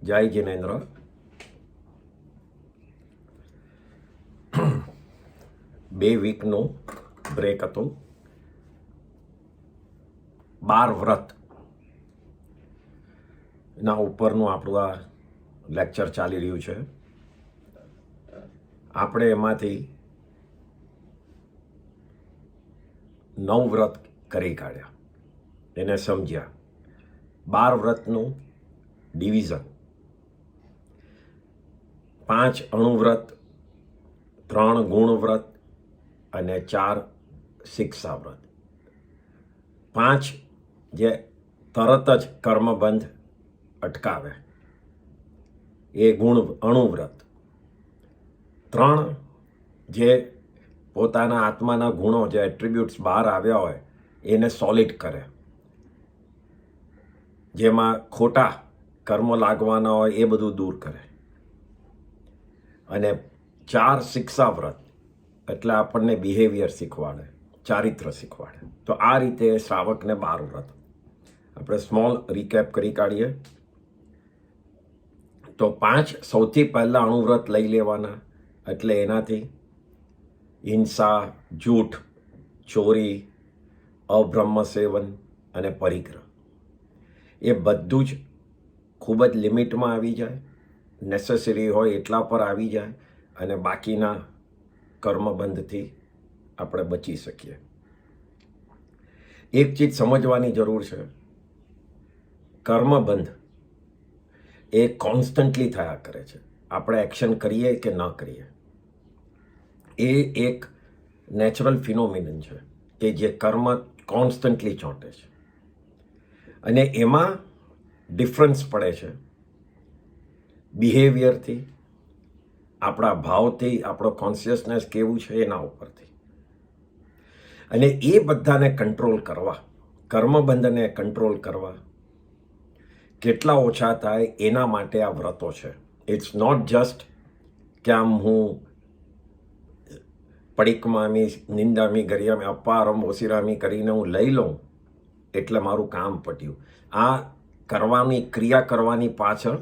જય જિનેન્દ્ર. બે વીકનું બ્રેક હતું. 12 વ્રત ના ઉપરનું આપણું આ લેક્ચર ચાલી રહ્યું છે. આપણે એમાંથી 9 વ્રત કરી કાઢ્યા, એને સમજ્યા. 12 વ્રતનું ડિવિઝન: 5 અણુવ્રત, 3 ગુણવ્રત અને 4 શિક્ષા વ્રત. 5 જે તરત જ કર્મબંધ અટકાવે એ અણુવ્રત. 3 જે પોતાના આત્માના ગુણો, જે એટ્રીબ્યુટ્સ બહાર આવ્યા હોય એને સોલિડ કરે, જેમાં ખોટા કર્મ લાગવાના હોય એ બધું દૂર કરે. અને 4 શિક્ષા વ્રત એટલે આપણને બિહેવિયર શીખવાડે, ચારિત્ર શીખવાડે. તો આ રીતે શ્રાવકને 12 વ્રત. આપણે સ્મોલ રિકેપ કરી કાઢીએ તો 5 સૌથી પહેલા અણુવ્રત લઈ લેવાના, એટલે એનાથી હિંસા, જૂઠ, ચોરી, અબ્રહ્મ સેવન અને પરિગ્રહ એ બધું જ ખૂબ જ લિમિટમાં આવી જાય, નેસેસરી હોય એટલા પર આવી જાય અને બાકીના કર્મબંધથી આપણે બચી શકીએ. એક ચીજ સમજવાની જરૂર છે: કર્મબંધ એ કોન્સ્ટન્ટલી થયા કરે છે. આપણે એક્શન કરીએ કે ન કરીએ, એ એક નેચરલ ફિનોમિનન છે કે જે કર્મ કોન્સ્ટન્ટલી ચોંટે છે. અને એમાં ડિફરન્સ પડે છે બિહેવિયરથી, આપણા ભાવથી, આપણો કોન્શિયસનેસ કેવું છે એના ઉપરથી. અને એ બધાને કંટ્રોલ કરવા, કર્મબંધને કંટ્રોલ કરવા કેટલા ઓછા થાય એના માટે આ વ્રતો છે. ઇટ્સ નોટ જસ્ટ કે આમ હું પડીકમામી, નિંદામી, ગરિયામી, અપારમ, ઓસિરામી કરીને હું લઈ લઉં એટલે મારું કામ પટ્યું. આ કરવાની, ક્રિયા કરવાની પાછળ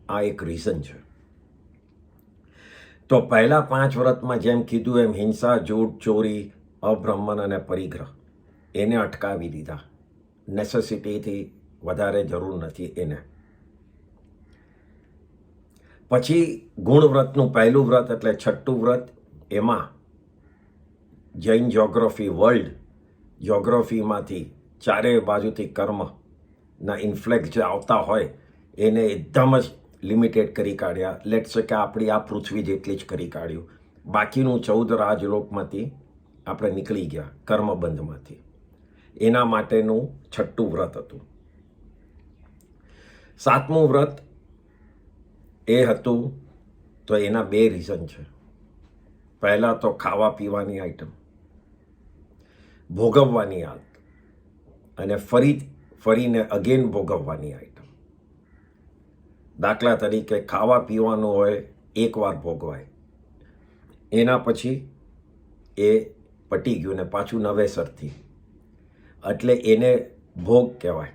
આ એક રીઝન છે. તો પહેલા 5 વ્રતમાં જેમ કીધું એમ હિંસા, જૂઠ, ચોરી, અબ્રહ્મન અને પરિગ્રહ એને અટકાવી દીધા. નેસેસિટીથી વધારે જરૂર નથી એને. પછી ગુણવ્રતનું પહેલું વ્રત એટલે 6ઠું વ્રત. એમાં જૈન જ્યોગ્રાફી, વર્લ્ડ જ્યોગ્રાફીમાંથી ચારે બાજુથી કર્મના ઇન્ફ્લેક્સ જે આવતા હોય એને એકદમ જ લિમિટેડ કરી કાઢ્યા. લેટ્સ સે કે આપણી આ પૃથ્વી જેટલી જ કરી કાઢ્યું. બાકીનું 14 રાજલોકમાંથી આપણે નીકળી ગયા, કર્મબંધમાંથી. એના માટેનું 6ઠું વ્રત હતું. 7મું વ્રત એ હતું, તો એના 2 રીઝન છે. પહેલા તો ખાવા પીવાની આઈટમ, ભોગવવાની આદત, અને ફરીને અગેન ભોગવવાની આઈટમ. દાખલા તરીકે ખાવા પીવાનું હોય, એકવાર ભોગવાય, એના પછી એ પટી ગયું ને પાછું નવેસરથી, એટલે એને ભોગ કહેવાય.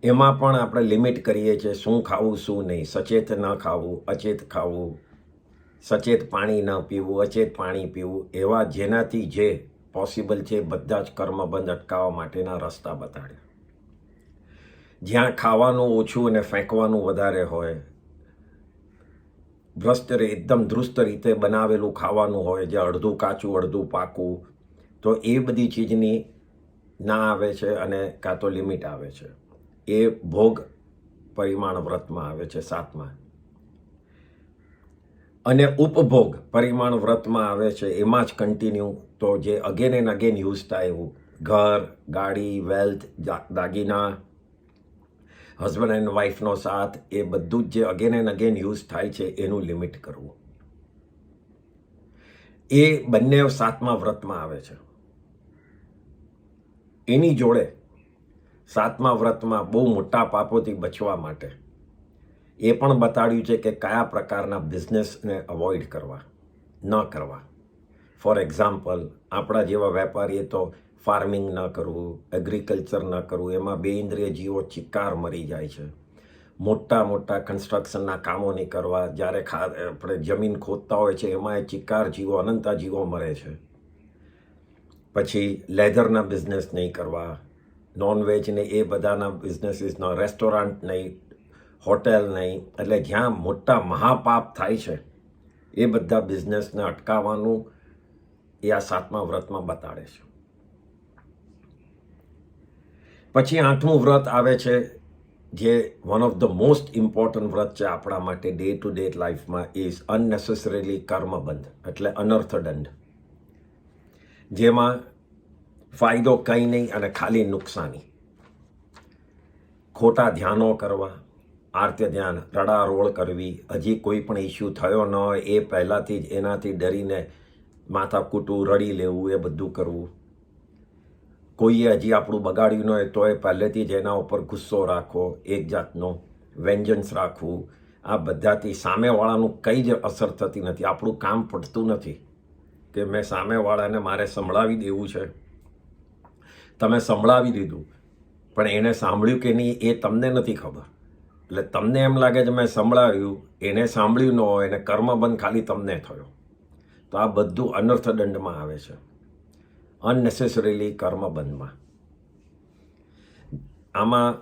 એમાં પણ આપણે લિમિટ કરીએ છીએ શું ખાવું શું નહીં. સચેત ન ખાવું, અચેત ખાવું, સચેત પાણી ન પીવું, અચેત પાણી પીવું, એવા જેનાથી જે પોસિબલ છે બધા જ કર્મબંધ અટકાવવા માટેના રસ્તા બતાડ્યા. જ્યાં ખાવાનું ઓછું અને ફેંકવાનું વધારે હોય, એકદમ દુરુસ્ત રીતે બનાવેલું ખાવાનું હોય, જે અડધું કાચું અડધું પાકું, તો એ બધી ચીજની ના આવે છે અને કાં તો લિમિટ આવે છે. એ ભોગ પરિમાણ વ્રતમાં આવે છે 7મા. અને ઉપભોગ પરિમાણ વ્રતમાં આવે છે. એમાં જ કન્ટિન્યુ, તો જે અગેન એન્ડ અગેન યુઝ થાય એવું, ઘર, ગાડી, વેલ્થ, દાગીના, હસબન્ડ એન્ડ વાઈફનો સાથ, એ બધું જ જે અગેન એન્ડ અગેન યુઝ થાય છે એનું લિમિટ કરવું. એ બંને 7મા વ્રતમાં આવે છે. એની જોડે 7મા વ્રતમાં બહુ મોટા પાપોથી બચવા માટે એ પણ બતાડ્યું છે કે કયા પ્રકારના બિઝનેસને અવોઇડ કરવા, ન કરવા. ફોર એક્ઝામ્પલ, આપણા જેવા વેપારીએ તો ફાર્મિંગ ન કરવું, એગ્રીકલ્ચર ન કરવું, એમાં 2 ઇન્દ્રિય જીવો ચિક્કાર મરી જાય છે. મોટા મોટા કન્સ્ટ્રક્શનના કામો નહીં કરવા. જ્યારે આપણે જમીન ખોદતા હોય છે એમાં એ ચિકાર જીવો, અનંતા જીવો મરે છે. પછી લેધરના બિઝનેસ નહીં કરવા, નોનવેજ ને એ બધાના બિઝનેસીસનો, રેસ્ટોરન્ટ નહીં, હોટેલ નહીં. એટલે જ્યાં મોટા મહાપાપ થાય છે એ બધા બિઝનેસને અટકાવવાનું એ આ 7મા વ્રતમાં બતાડે છે. પછી 8મું વ્રત આવે છે જે one of the most important વ્રત છે આપણા માટે ડે ટુ ડે લાઈફમાં, ઇઝ અનનેસેસરીલી કર્મબંધ, એટલે અનર્થદંડ, જેમાં ફાયદો કંઈ નહીં અને ખાલી નુકસાની. ખોટા ધ્યાનો કરવા, આર્ત્ય ધ્યાન, રડારોળ કરવી, હજી કોઈ પણ ઇસ્યુ થયો ન હોય એ પહેલાંથી જ એનાથી ડરીને માથાકૂટું, રડી લેવું, એ બધું કરવું. કોઈએ હજી આપણું બગાડ્યું ન હોય તો એ પહેલેથી જ એના ઉપર ગુસ્સો રાખવો, એક જાતનો વેન્જન્સ રાખવું. આ બધાથી સામેવાળાનું કંઈ જ અસર થતી નથી. આપણું કામ પડતું નથી કે મેં સામેવાળાને મારે સંભળાવી દેવું છે. તમે સંભળાવી દીધું પણ એને સાંભળ્યું કે નહીં એ તમને નથી ખબર. એટલે તમને એમ લાગે છે મેં સંભળાવ્યું, એને સાંભળ્યું ન હોય, એને કર્મબંધ ખાલી તમને થયો. તો આ બધું અનર્થદંડમાં આવે છે, અનનેસેસરીલી કર્મબંધમાં. આમાં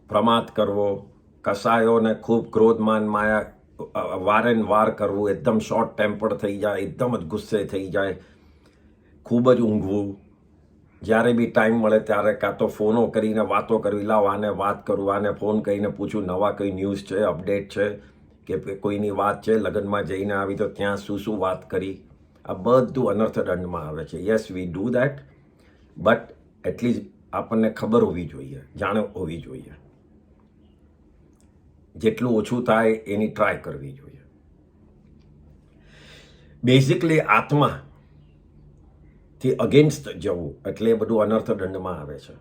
પ્રમાદ કરવો, કસાયોને ખૂબ ક્રોધમાન માયા વારંવાર કરવું, એકદમ શોર્ટ ટેમ્પર થઈ જાય, એકદમ જ ગુસ્સે થઈ જાય, ખૂબ જ ઊંઘવું, જ્યારે બી ટાઈમ મળે ત્યારે કાં તો ફોનો કરીને વાતો કરવી, લાવ આને વાત કરું, આને ફોન કરીને પૂછું નવા કઈ ન્યૂઝ છે, અપડેટ છે કે કોઈની વાત છે, લગ્નમાં જઈને આવી તો ત્યાં શું શું વાત કરી. આ બધું અનર્થદંડમાં આવે છે. Yes, we do that, but at least આપણને ખબર હોવી જોઈએ, જાણ હોવી જોઈએ. જેટલું ઓછું થાય એની ટ્રાય કરવી જોઈએ. બેઝિકલી આત્માથી અગેન્સ્ટ જવું એટલે એ બધું અનર્થદંડમાં આવે છે.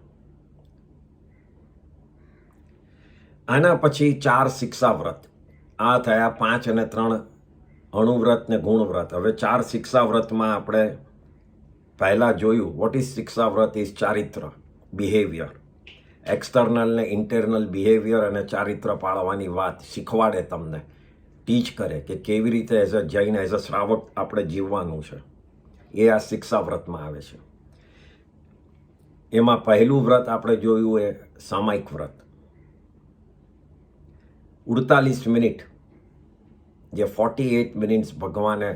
આના પછી 4 શિક્ષા વ્રત. આ થયા 5 અને 3 અણુવ્રત ને ગુણવ્રત. હવે 4 શિક્ષા વ્રતમાં આપણે પહેલા જોયું વોટ ઇઝ શિક્ષા વ્રત ઇઝ ચારિત્ર, બિહેવિયર, એક્સટર્નલ ને ઇન્ટરનલ બિહેવિયર અને ચારિત્ર પાળવાની વાત શીખવાડે, તમને ટીચ કરે કે કેવી રીતે as a Jain, as a શ્રાવક આપણે જીવવાનું છે. એ આ શિક્ષા વ્રતમાં આવે છે. એમાં પહેલું વ્રત આપણે જોયું એ સામાયિક વ્રત. 48 મિનિટ, જે 48 મિનિટ્સ ભગવાને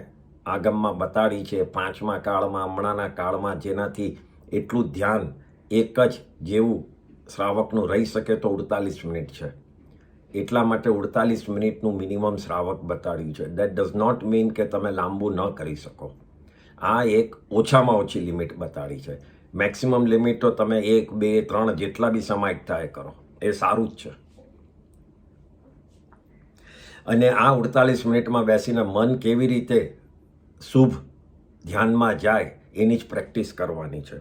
આગમમાં બતાડી છે 5મા કાળમાં, હમણાંના કાળમાં, જેનાથી એટલું ધ્યાન એક જ જેવું શ્રાવકનું રહી શકે તો 48 મિનિટ છે. એટલા માટે 48 મિનિટનું મિનિમમ શ્રાવક બતાડ્યું છે. દેટ ડઝ નોટ મીન કે તમે લાંબુ ન કરી શકો. આ એક ઓછામાં ઓછી લિમિટ બતાડી છે. મેક્સિમમ લિમિટ તો તમે 1, 2, 3 જેટલા બી સામાયિક થાય કરો, એ સારું જ છે. અને આ 48 મિનિટમાં બેસીને મન કેવી રીતે શુભ ધ્યાનમાં જાય એની જ પ્રેક્ટિસ કરવાની છે.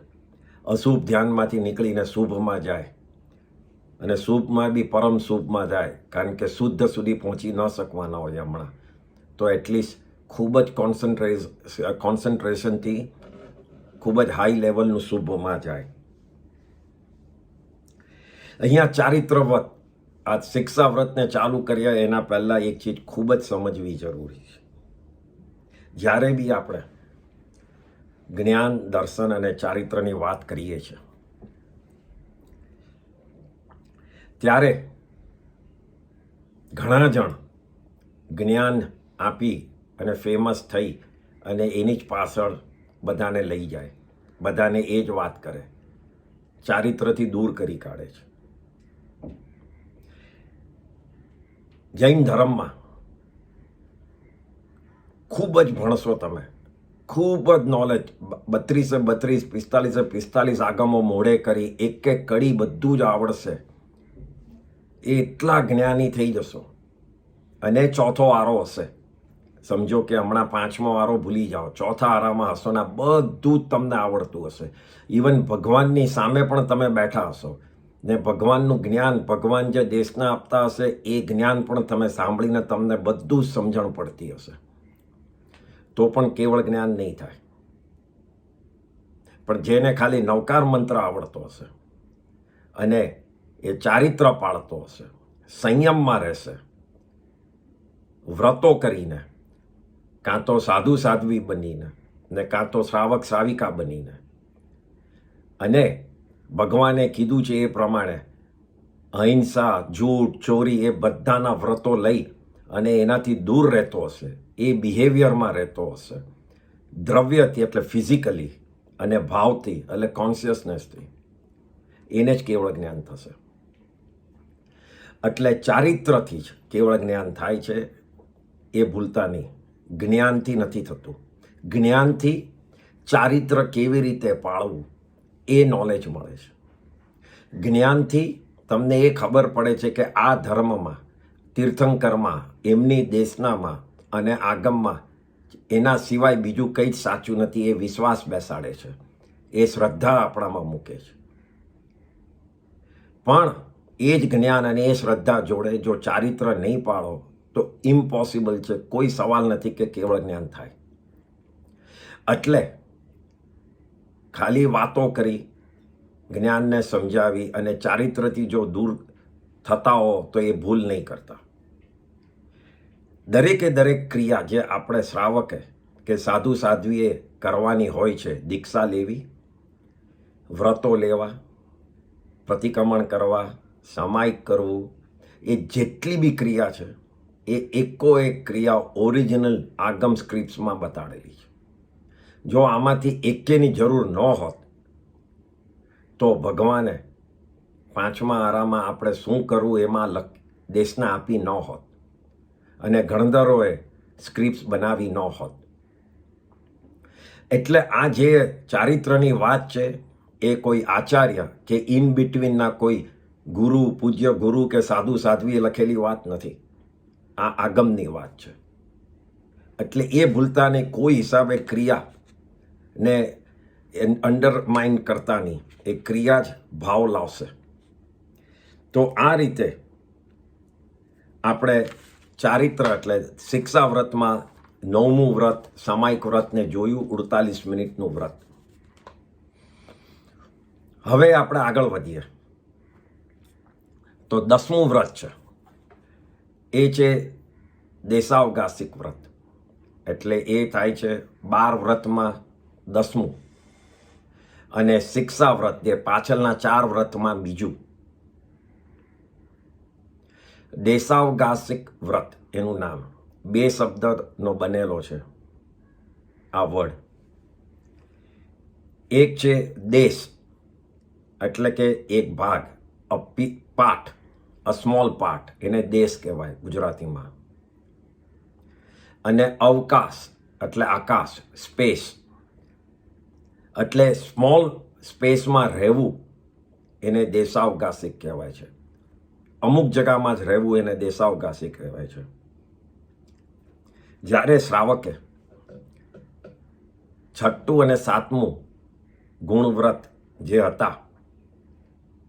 અશુભ ધ્યાનમાંથી નીકળીને શુભમાં જાય, અને શુભમાં બી પરમ શુભમાં જાય, કારણ કે શુદ્ધ સુધી પહોંચી ન શકવાના હોય હમણાં. તો એટલીસ્ટ ખૂબ જ કોન્સન્ટ્રેશનથી ખૂબ જ હાઈ લેવલનું શુભમાં જાય. અહીંયા ચારિત્ર વ્રત, આ શિક્ષા વ્રતને ચાલુ કર્યા એના પહેલાં એક ચીજ ખૂબ જ સમજવી જરૂરી છે. જ્યારે બી આપણે જ્ઞાન, દર્શન અને ચારિત્રની વાત કરીએ છીએ ત્યારે ઘણા જણ જ્ઞાન આપી અને ફેમસ થઈ અને એની જ પાછળ બધાને લઈ જાય, બધાને એ જ વાત કરે, ચારિત્રથી દૂર કરી કાઢે છે. જૈન ધર્મમાં ખૂબ જ ભણશો તમે, ખૂબ જ નોલેજ, 32 45 આગમો મોઢે કરી, એક એક કડી બધું જ આવડશે, એટલા જ્ઞાની થઈ જશો. અને ચોથો આરો હશે, સમજો કે હમણાં 5મો આરો ભૂલી જાઓ, ચોથા આરામાં હશો ને બધું જ તમને આવડતું હશે. ઇવન ભગવાનની સામે પણ તમે બેઠા હશો ને ભગવાનનું જ્ઞાન, ભગવાન જે દેશના આપતા હશે એ જ્ઞાન પણ તમે સાંભળીને તમને બધું જ સમજણ પડતી હશે. તો પણ કેવળ જ્ઞાન નહીં થાય. પણ જેને ખાલી નવકાર મંત્ર આવડતો હશે અને એ ચારિત્ર પાળતો હશે, સંયમમાં રહેશે, વ્રતો કરીને, કાં તો સાધુ સાધ્વી બનીને ને કાં તો શ્રાવક શ્રાવિકા બનીને, અને ભગવાને કીધું છે એ પ્રમાણે અહિંસા, જૂઠ, ચોરી એ બધાના વ્રતો લઈ અને એનાથી દૂર રહેતો હશે, એ બિહેવિયરમાં રહેતો હશે, દ્રવ્યથી એટલે ફિઝિકલી અને ભાવથી એટલે કોન્શિયસનેસથી, એને જ કેવળ જ્ઞાન થશે. એટલે ચારિત્રથી જ કેવળ જ્ઞાન થાય છે, એ ભૂલતા નહીં. જ્ઞાનથી નથી થતું. જ્ઞાનથી ચારિત્ર કેવી રીતે પાળવું એ નોલેજ મળે છે. જ્ઞાનથી તમને એ ખબર પડે છે કે આ ધર્મમાં, તીર્થંકરમાં, એમની દેશનામાં અને આગમમાં એના સિવાય બીજું કંઈ જ સાચું નથી, એ વિશ્વાસ બેસાડે છે, એ શ્રદ્ધા આપણામાં મૂકે છે. પણ એ જ જ્ઞાન અને એ શ્રદ્ધા જોડે જો ચારિત્ર નહીં પાળો તો ઇમ્પોસિબલ છે, કોઈ સવાલ નથી કે કેવળ જ્ઞાન થાય. એટલે ખાલી વાતો કરી, જ્ઞાનને સમજાવી અને ચારિત્રથી જો દૂર થતા હો તો એ ભૂલ નહીં કરતા. દરેકે દરેક ક્રિયા જે આપણે શ્રાવકે કે સાધુ સાધ્વીએ કરવાની હોય છે, દીક્ષા લેવી, વ્રતો લેવા, પ્રતિક્રમણ કરવા, સામાયિક કરવું, એ જેટલી બી ક્રિયા છે એ એકો એક ક્રિયા ઓરિજિનલ આગમ સ્ક્રિપ્ટ્સમાં બતાડેલી છે. જો આમાંથી એકેની જરૂર ન હોત તો ભગવાને પાંચમા આરામાં આપણે શું કરવું એમાં દેશના આપી ન હોત અને ગણધરોએ સ્ક્રિપ્ટ્સ બનાવી ન હોત. એટલે આ જે ચારિત્રની વાત છે એ કોઈ આચાર્ય કે ઇન બિટવીનના કોઈ ગુરુ, પૂજ્ય ગુરુ કે સાધુ સાધ્વીએ લખેલી વાત નથી. આ આગમની વાત છે. એટલે એ ભૂલતાને કોઈ હિસાબે ક્રિયા ને અંડરમાઇન કરતા નહીં, એ ક્રિયા જ ભાવ લાવશે. તો આ રીતે આપણે ચારિત્ર એટલે શિક્ષા વ્રતમાં 9મું વ્રત સામાયિક વ્રતને જોયું, 48 મિનિટનું વ્રત. હવે આપણે આગળ વધીએ તો 10મું વ્રત છે, એ છે દેશાવકાશિક વ્રત. એટલે એ થાય છે 12 વ્રતમાં 10મું અને શિક્ષા વ્રત જે પાછળના 4 વ્રતમાં બીજું. દેશાવકાશિક વ્રત એનું નામ 2 શબ્દનો બનેલો છે આ વર્ડ. એક છે દેશ એટલે કે એક ભાગ, a part, a small part, એને દેશ કહેવાય ગુજરાતીમાં. અને અવકાશ એટલે આકાશ, સ્પેસ, એટલે સ્મોલ સ્પેસમાં રહેવું એને દેશાવકાશિક કહેવાય છે. અમુક જગામાં જ રહેવું એને દેશાવકાશિક કહેવાય છે. જ્યારે શ્રાવકે 6ઠું અને 7મું ગુણવ્રત જે હતા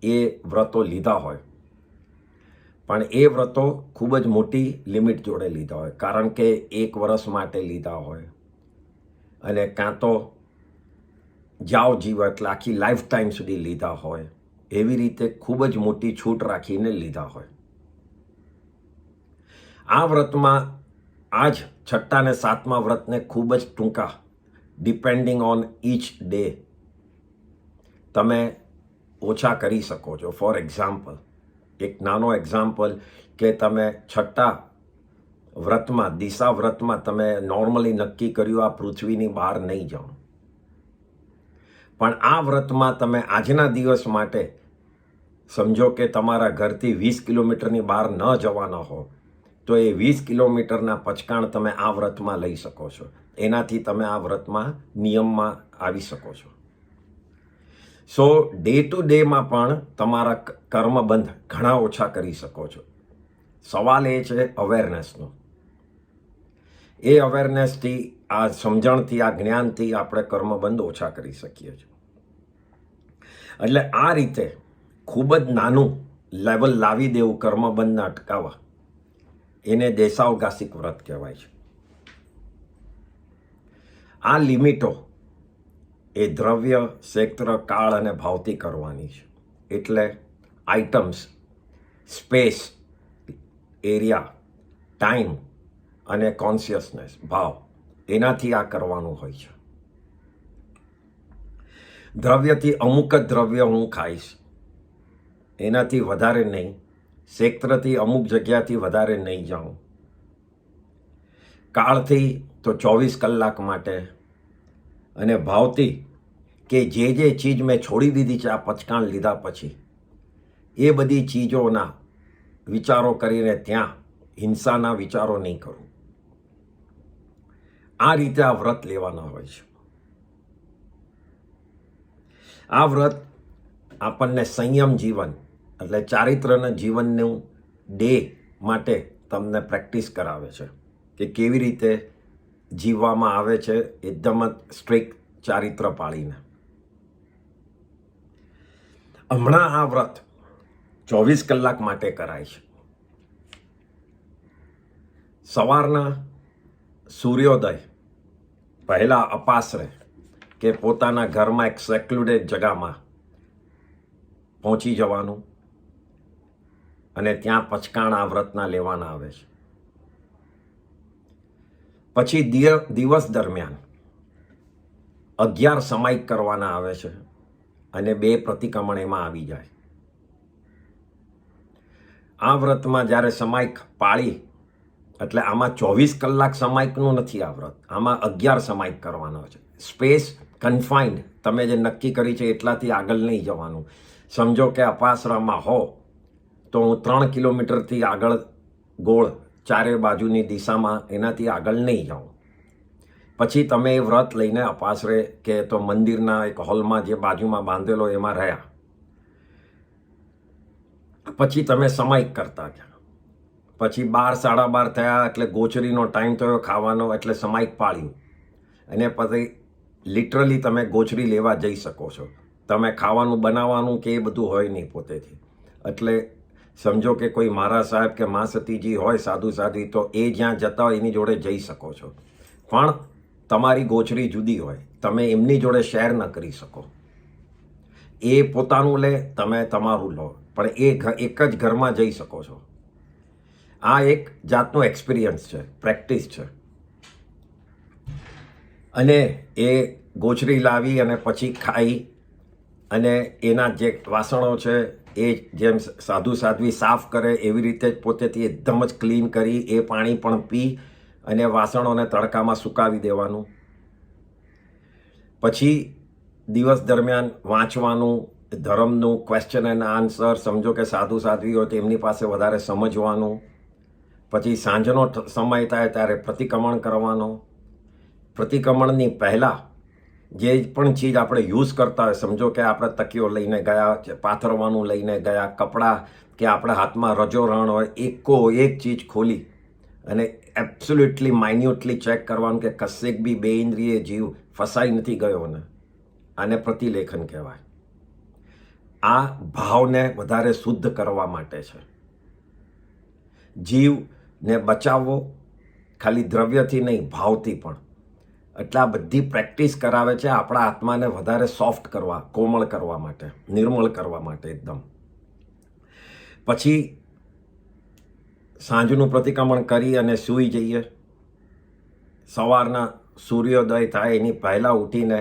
એ વ્રતો લીધા હોય, પણ એ વ્રતો ખૂબ જ મોટી લિમિટ જોડે લીધા હોય, કારણ કે 1 વર્ષ માટે લીધા હોય અને કાં તો જાવ જીવ એટલે આખી લાઈફ ટાઈમ સુધી લીધા હોય, એવી રીતે ખૂબ જ મોટી છૂટ રાખીને લીધા હોય. આ વ્રતમાં આ જ 6ઠ્ઠા અને 7મા વ્રતને ખૂબ જ ટૂંકા, ડિપેન્ડિંગ ઓન ઈચ ડે તમે ઓછા કરી શકો છો. ફોર એક્ઝામ્પલ, એક નાનો એક્ઝામ્પલ કે તમે 6ઠ્ઠા વ્રતમાં, દિશા વ્રતમાં તમે નોર્મલી નક્કી કર્યું આ પૃથ્વીની બહાર નહીં જાઓ, પણ આ વ્રતમાં તમે આજના દિવસ માટે સમજો કે તમારા ઘરથી 20 કિલોમીટરની બહાર ન જવાના હો તો એ 20 કિલોમીટરના પચકાણ તમે આ વ્રતમાં લઈ શકો છો. એનાથી તમે આ વ્રતમાં નિયમમાં આવી શકો છો. સો ડે ટુ ડેમાં પણ તમારા કર્મબંધ ઘણા ઓછા કરી શકો છો. સવાલ એ છે અવેરનેસનો. એ અવેરનેસથી, આ સમજણથી, આ જ્ઞાનથી આપણે કર્મબંધ ઓછા કરી શકીએ છીએ. એટલે આ રીતે ખૂબ જ નાનું લેવલ લાવી દેવું કર્મબંધને અટકાવવા, એને દેશાવકાશિક વ્રત કહેવાય છે. આ લિમિટો એ દ્રવ્ય, ક્ષેત્ર, કાળ અને ભાવથી કરવાની છે. એટલે આઇટમ્સ, સ્પેસ એરિયા, ટાઈમ અને કોન્શિયસનેસ, ભાવ, એનાથી આ કરવાનું હોય છે. દ્રવ્યથી અમુક જ દ્રવ્ય હું ખાઈશ, એનાથી વધારે નહીં. ક્ષેત્રથી અમુક જગ્યાથી વધારે નહીં જાઉં. કાળથી તો 24 કલાક માટે, અને ભાવથી કે જે ચીજ મેં છોડી દીધી છે આ પચકાણ લીધા પછી, એ બધી ચીજોના વિચારો કરીને ત્યાં હિંસાના વિચારો નહીં કરું. આ રીતે આ વ્રત લેવાના હોય છે. આ વ્રત આપણને સંયમ જીવન એટલે ચારિત્ર્યના જીવનનું ડે માટે તમને પ્રેક્ટિસ કરાવે છે કે કેવી રીતે જીવવામાં આવે છે એકદમ જ સ્ટ્રિક્ટ ચારિત્ર પાળીને. હમણાં આ વ્રત 24 કલાક માટે કરાય છે. સવારના સૂર્યોદય પહેલા અપાશ્રય કે પોતાના ઘરમાં એક સેક્લુડેડ જગામાં પહોંચી જવાનું, અને ત્યાં પચકાણ આ વ્રતના લેવાના આવે છે. પછી દિવસ દરમિયાન 11 સમાયિક કરવાના આવે છે, અને 2 પ્રતિક્રમણ એમાં આવી જાય. આ વ્રતમાં જ્યારે સમાયિક પાળી, એટલે આમાં 24 કલાક સમાયિકનું નથી આ વ્રત, આમાં 11 સમાયિક કરવાનો છે. સ્પેસ કન્ફાઇન્ડ, તમે જે નક્કી કરી છે એટલાથી આગળ નહીં જવાનું. સમજો કે અપાસરામાં હો તો હું 3 કિલોમીટરથી આગળ ગોળ ચારે બાજુની દિશામાં, એનાથી આગળ નહીં જાઉં. પછી તમે એ વ્રત લઈને અપાસરે કે તો મંદિરના એક હોલમાં જે બાજુમાં બાંધેલો એમાં રહ્યા. પછી તમે સમાયિક કરતા ગયા. પછી 12, 12:30 થયા એટલે ગોચરીનો ટાઈમ થયો ખાવાનો, એટલે સમાયિક પાળ્યું. અને પછી લિટરલી તમે ગોચરી લેવા જઈ શકો છો. તમે ખાવાનું બનાવવાનું કે એ બધું હોય નહીં પોતેથી. એટલે સમજો કે કોઈ મહારાજ સાહેબ કે મા સતીજી હોય, સાધુ સાધ્વી, તો એ જ્યાં જતા હોય એની જોડે જઈ શકો છો. પણ તમારી ગોચરી જુદી હોય, તમે એમની જોડે શેર ન કરી શકો. એ પોતાનું લે, તમે તમારું લો, પણ એ એક જ ઘરમાં જઈ શકો છો. આ એક જાતનો એક્સપિરિયન્સ છે, પ્રેક્ટિસ છે. અને એ ગોચરી લાવી અને પછી ખાઈ, અને એના જે વાસણો છે એ જેમ સાધુ સાધ્વી સાફ કરે એવી રીતે જ પોતેથી એકદમ જ ક્લીન કરી એ પાણી પણ પી અને વાસણોને તડકામાં સુકાવી દેવાનું. પછી દિવસ દરમિયાન વાંચવાનું, ધર્મનું ક્વેશ્ચન એન્ડ આન્સર, સમજો કે સાધુ સાધ્વી હોય તો એમની પાસે વધારે સમજવાનું. પછી સાંજનો સમય થાય ત્યારે પ્રતિક્રમણ કરવાનો. પ્રતિક્રમણની પહેલાં જે પણ ચીજ આપણે યુઝ કરતા હોય, સમજો કે આપણે તકીઓ લઈને ગયા, પાથરવાનું લઈને ગયા, કપડાં કે આપણા હાથમાં રજોરણ હોય, એક ચીજ ખોલી અને એબ્સોલ્યુટલી માઇન્યુટલી ચેક કરવાનું કે કશેક બી બે ઇન્દ્રિય જીવ ફસાઈ નથી ગયો ને. આને પ્રતિલેખન કહેવાય. આ ભાવને વધારે શુદ્ધ કરવા માટે છે. જીવને બચાવવો ખાલી દ્રવ્યથી નહીં, ભાવથી પણ. એટલે આ બધી પ્રેક્ટિસ કરાવે છે આપણા આત્માને વધારે સોફ્ટ કરવા, કોમળ કરવા માટે, નિર્મળ કરવા માટે એકદમ. પછી સાંજનું પ્રતિક્રમણ કરી અને સૂઈ જઈએ. સવારના સૂર્યોદય થાય એની પહેલાં ઉઠીને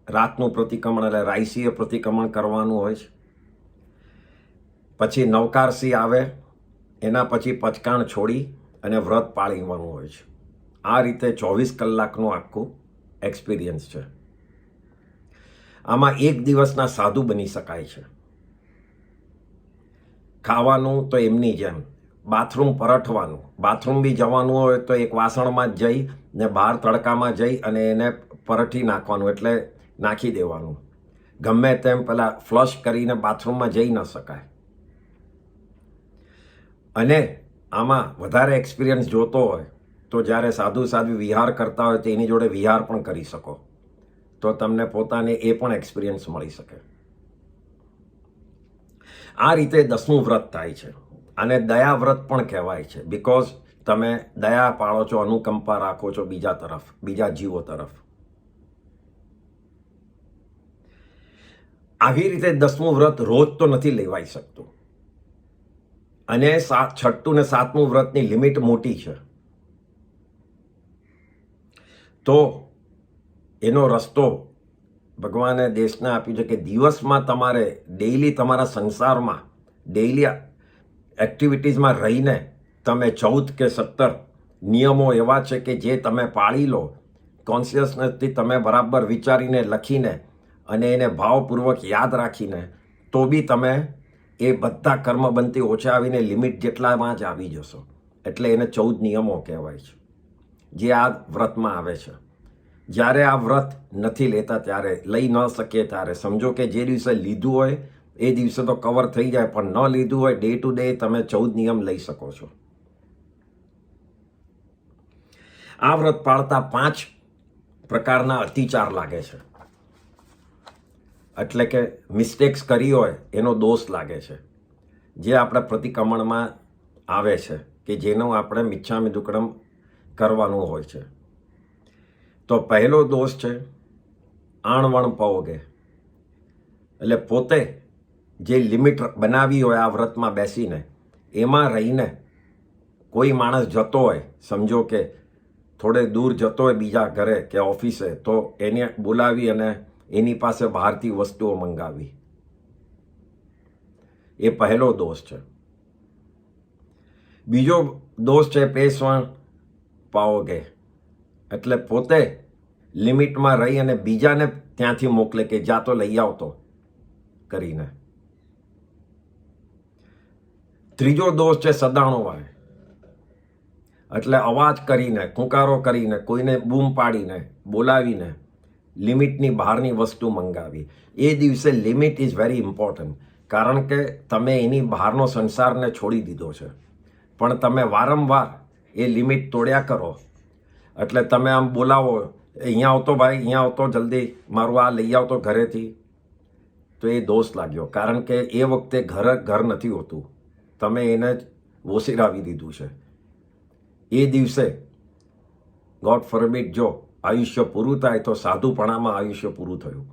રાતનું પ્રતિક્રમણ એટલે રાયસીય પ્રતિક્રમણ કરવાનું હોય છે. પછી નવકારસી આવે, એના પછી પચકાણ છોડી અને વ્રત પાળવાનું હોય છે. આ રીતે 24 કલાકનું આખું એક્સપિરિયન્સ છે. આમાં એક દિવસના સાધુ બની શકાય છે. ખાવાનું તો એમની જેમ, બાથરૂમ પરઠવાનું, બાથરૂમ બી જવાનું હોય તો એક વાસણમાં જ જઈ ને બહાર તડકામાં જઈ અને એને પરઠી નાખવાનું, એટલે નાખી દેવાનું. ગમે તેમ પેલા ફ્લશ કરીને બાથરૂમમાં જઈ ન શકાય. અને આમાં વધારે એક્સપિરિયન્સ જોતો હોય તો જ્યારે સાધુ સાધ્વી વિહાર કરતા હોય તો એની જોડે વિહાર પણ કરી શકો, તો તમને પોતાને એ પણ એક્સપિરિયન્સ મળી શકે. આ રીતે 10મું વ્રત થાય છે. આને દયા વ્રત પણ કહેવાય છે, બિકોઝ તમે દયા પાળો છો, અનુકંપા રાખો છો બીજા તરફ, બીજા જીવો તરફ. આવી રીતે 10મું વ્રત રોજ તો નથી લેવાઈ શકતું. અને છઠ્ઠું ને સાતમું વ્રતની લિમિટ મોટી છે. તો એનો રસ્તો ભગવાને દેશને આપ્યું છે કે દિવસમાં તમારે ડેઈલી તમારા સંસારમાં ડેઈલી એક્ટિવિટીઝમાં રહીને તમે 14 કે 17 નિયમો એવા છે કે જે તમે પાળી લો, કોન્શિયસનેસથી તમે બરાબર વિચારીને લખીને અને એને ભાવપૂર્વક યાદ રાખીને, તો બી તમે એ બધા કર્મબંધથી ઓછા આવીને લિમિટ જેટલામાં જ આવી જશો. એટલે એને 14 નિયમો કહેવાય છે, જે આ વ્રતમાં આવે છે. જ્યારે આ વ્રત નથી લેતા ત્યારે, લઈ ન શકીએ ત્યારે, સમજો કે જે દિવસે લીધું હોય એ દિવસે તો કવર થઈ જાય, પણ ન લીધું હોય ડે ટુ ડે તમે 14 નિયમ લઈ શકો છો. આ વ્રત પાળતા 5 પ્રકારના અતિચાર લાગે છે. એટલે કે મિસ્ટેક્સ કરી હોય એનો દોષ લાગે છે, જે આપણા પ્રતિક્રમણમાં આવે છે, કે જેનું આપણે મિચ્છામિ દુક્કડમ કરવાનું હોય છે. તો પહેલો દોષ છે આણવણ પવગે. એટલે પોતે જે લિમિટ બનાવી હોય આ વ્રતમાં બેસીને, એમાં રહીને કોઈ માણસ જતો હોય, સમજો કે થોડે દૂર જતો હોય બીજા ઘરે કે ઓફિસે, તો એને બોલાવી અને એની પાસે બહારથી વસ્તુઓ મંગાવી, એ પહેલો દોષ છે. બીજો દોષ છે પેસવણ પાઓગે. એટલે પોતે લિમિટમાં રહી અને બીજાને ત્યાંથી મોકલે કે જા તો લઈ આવતો કરીને. ત્રીજો દોષ છે સદાણો વાય. એટલે અવાજ કરીને, કુંકારો કરીને, કોઈને બૂમ પાડીને, બોલાવીને લિમિટની બહારની વસ્તુ મંગાવી. એ દિવસે લિમિટ ઇઝ વેરી ઇમ્પોર્ટન્ટ, કારણ કે તમે એની બહારનો સંસારને છોડી દીધો છે, પણ તમે વારંવાર એ લિમિટ તોડ્યા કરો. એટલે તમે આમ બોલાવો, અહીંયા આવતો ભાઈ, અહીંયા આવતો જલ્દી, મારું આ લઈ આવતો ઘરેથી, તો એ દોષ લાગ્યો. કારણ કે એ વખતે ઘર નથી હોતું, તમે એને જ વોસીરાવી દીધું છે. એ દિવસે ગોડ ફોરબીડ જો આયુષ્ય પૂરું થાય તો સાધુપણામાં આયુષ્ય પૂરું થયું.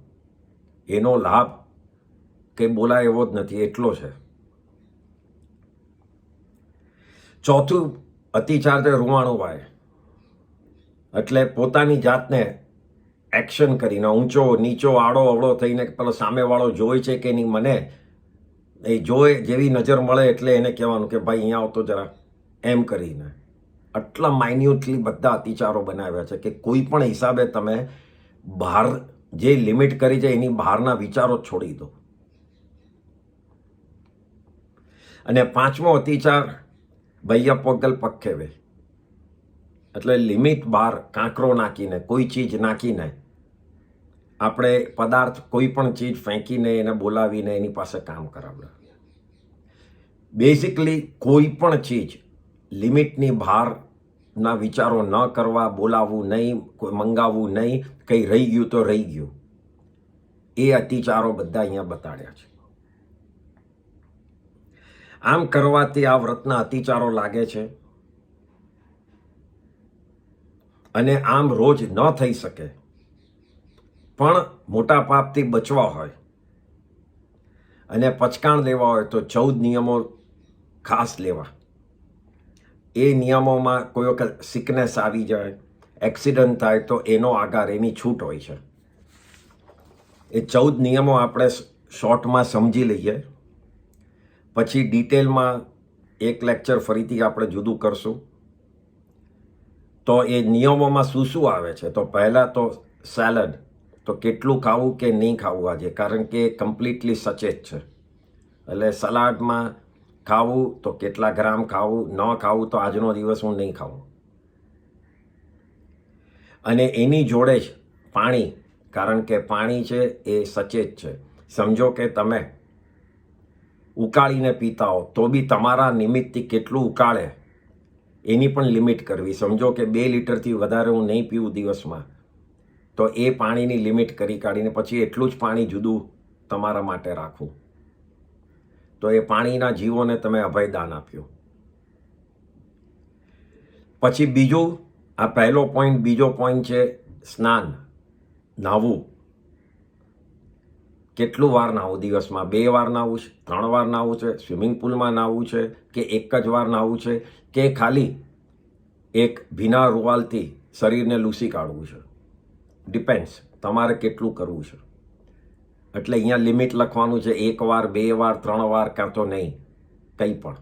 એનો લાભ કંઈ બોલાય એવો જ નથી, એટલો છે. ચોથું અતિચાર છે રૂવાણું વાય. એટલે પોતાની જાતને એક્શન કરીને, ઊંચો નીચો આડો અવળો થઈને, પેલો સામેવાળો જોઈ છે કે નહીં, મને એ જોઈ જેવી નજર મળે એટલે એને કહેવાનું કે ભાઈ અહીંયા આવતો જરા, એમ કરીને. આટલા માઇન્યુટલી બધા અતિચારો બનાવ્યા છે કે કોઈ પણ હિસાબે તમે બહાર જે લિમિટ કરી છે એની બહારના વિચારો છોડી દો. અને પાંચમો અતિચાર ભૈયા પોગલ પખ્ખેવે. એટલે લિમિટ બહાર કાંકરો નાખીને, કોઈ ચીજ નાખીને, આપણે પદાર્થ કોઈ પણ ચીજ ફેંકીને એને બોલાવીને એની પાસે કામ કરાવડાવીએ. બેઝિકલી કોઈ પણ ચીજ લિમિટની બહારના વિચારો ન કરવા, બોલાવવું નહીં, કોઈ મંગાવવું નહીં, કંઈ રહી ગયું તો રહી ગયું. એ અતિચારો બધા અહીંયા બતાડ્યા છે. આમ કરવાથી આ વ્રતના અતિચારો લાગે છે, અને આમ રોજ ન થઈ શકે, પણ મોટા પાપથી બચવા હોય અને પચકાણ લેવા હોય તો 14 નિયમો ખાસ લેવા. એ નિયમોમાં કોઈ વખત સિકનેસ આવી જાય, એક્સિડન્ટ થાય તો એનો આધાર, એની છૂટ હોય છે. એ 14 નિયમો આપણે શોર્ટમાં સમજી લઈએ, પછી ડિટેલમાં એક લેક્ચર ફરીથી આપણે જુદું કરશું. તો એ નિયમોમાં શું શું આવે છે? તો પહેલાં તો સેલડ, તો કેટલું ખાવું કે નહીં ખાવું આજે, કારણ કે એ કમ્પ્લીટલી સચેત છે. એટલે સલાડમાં ખાવું તો કેટલા ગ્રામ ખાવું, ન ખાવું તો આજનો દિવસ હું નહીં ખાવું. અને એની જોડે જ પાણી, કારણ કે પાણી છે એ સચેત છે. સમજો કે તમે ઉકાળીને પીતા હો તો બી તમારા નિમિત્તથી કેટલું ઉકાળે એની પણ લિમિટ કરવી. સમજો કે 2 લીટરથી વધારે હું નહીં પીવું દિવસમાં, તો એ પાણીની લિમિટ કરી કાઢીને પછી એટલું જ પાણી જુદું તમારા માટે રાખવું. તો એ પાણીના જીવોને તમે અભયદાન આપ્યું. પછી બીજું, આ પહેલો પોઈન્ટ, બીજો પોઈન્ટ છે સ્નાન, નાહવું. કેટલું વાર નાહવું દિવસમાં? 2 વાર નાહવું છે, 3 વાર નાહવું છે, સ્વિમિંગ પુલમાં નાહવું છે, કે એક જ વાર નાહવું છે, કે ખાલી એક ભીના રૂવાલથી શરીરને લૂસી કાઢવું છે? ડિપેન્ડ્સ તમારે કેટલું કરવું છે. એટલે અહીંયા લિમિટ લખવાનું છે 1 વાર, 2 વાર, 3 વાર, કાં તો નહીં કંઈ પણ.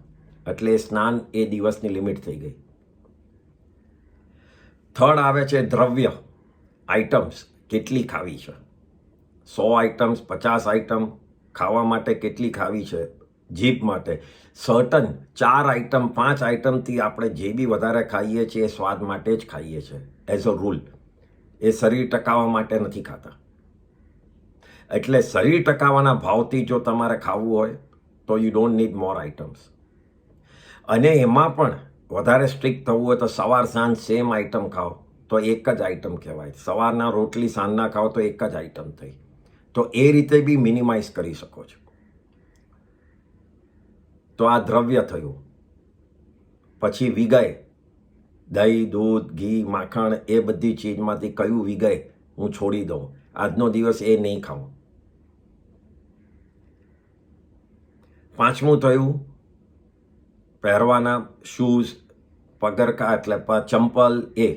એટલે એ સ્નાન એ દિવસની લિમિટ થઈ ગઈ. થર્ડ આવે છે દ્રવ્ય, આઇટમ્સ કેટલી ખાવી છે. 100 આઇટમ્સ, 50 આઇટમ ખાવા માટે કેટલી ખાવી છે? જીભ માટે સર્ટન 4 આઇટમ, 5 આઇટમથી આપણે જે બી વધારે ખાઈએ છીએ એ સ્વાદ માટે જ ખાઈએ છીએ એઝ અ રૂલ. એ શરીર ટકાવવા માટે નથી ખાતા. એટલે શરીર ટકાવવાના ભાવથી જો તમારે ખાવું હોય તો you don't need more items. અને એમાં પણ વધારે સ્ટ્રિક્ટ થવું હોય તો સવાર સાંજ સેમ આઇટમ ખાઓ તો એક જ આઇટમ કહેવાય. સવારના રોટલી સાંજના ખાઓ તો એક જ આઇટમ થઈ. તો એ રીતે બી મિનિમાઇઝ કરી શકો છો. તો આ દ્રવ્ય થયું. પછી વિગય, દહીં, દૂધ, ઘી, માખણ એ બધી ચીજમાંથી કયું વિગય હું છોડી દઉં, આજનો દિવસ એ નહીં ખાઉં. 5મું થયું પહેરવાના શૂઝ, પગરખા એટલે ચંપલ. એ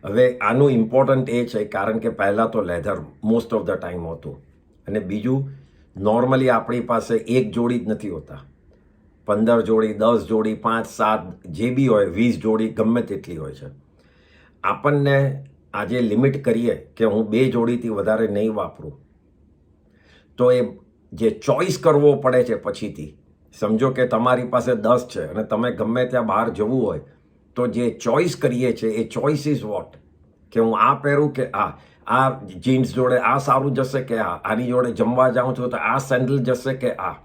હવે આનું ઇમ્પોર્ટન્ટ એ છે કારણ કે પહેલાં તો leather most of the time હતું. અને બીજું નોર્મલી આપણી પાસે એક જોડી જ નથી હોતા. 15 જોડી, 10 જોડી, 5, 7 જે બી હોય, 20 જોડી ગમે તેટલી હોય છે. આપણને આજે લિમિટ કરીએ કે હું 2 જોડીથી વધારે નહીં વાપરું તો એ જે ચોઈસ કરવો પડે છે પછીથી, સમજો કે તમારી પાસે 10 છે અને તમે ગમે ત્યાં બહાર જવું હોય તો જે ચોઈસ કરીએ છીએ એ ચોઈસ ઇઝ વોટ, કે હું આ પહેરું કે આ જીન્સ જોડે આ સારું જશે કે આની જોડે જમવા જાઉં છું તો આ સેન્ડલ જશે કે આ.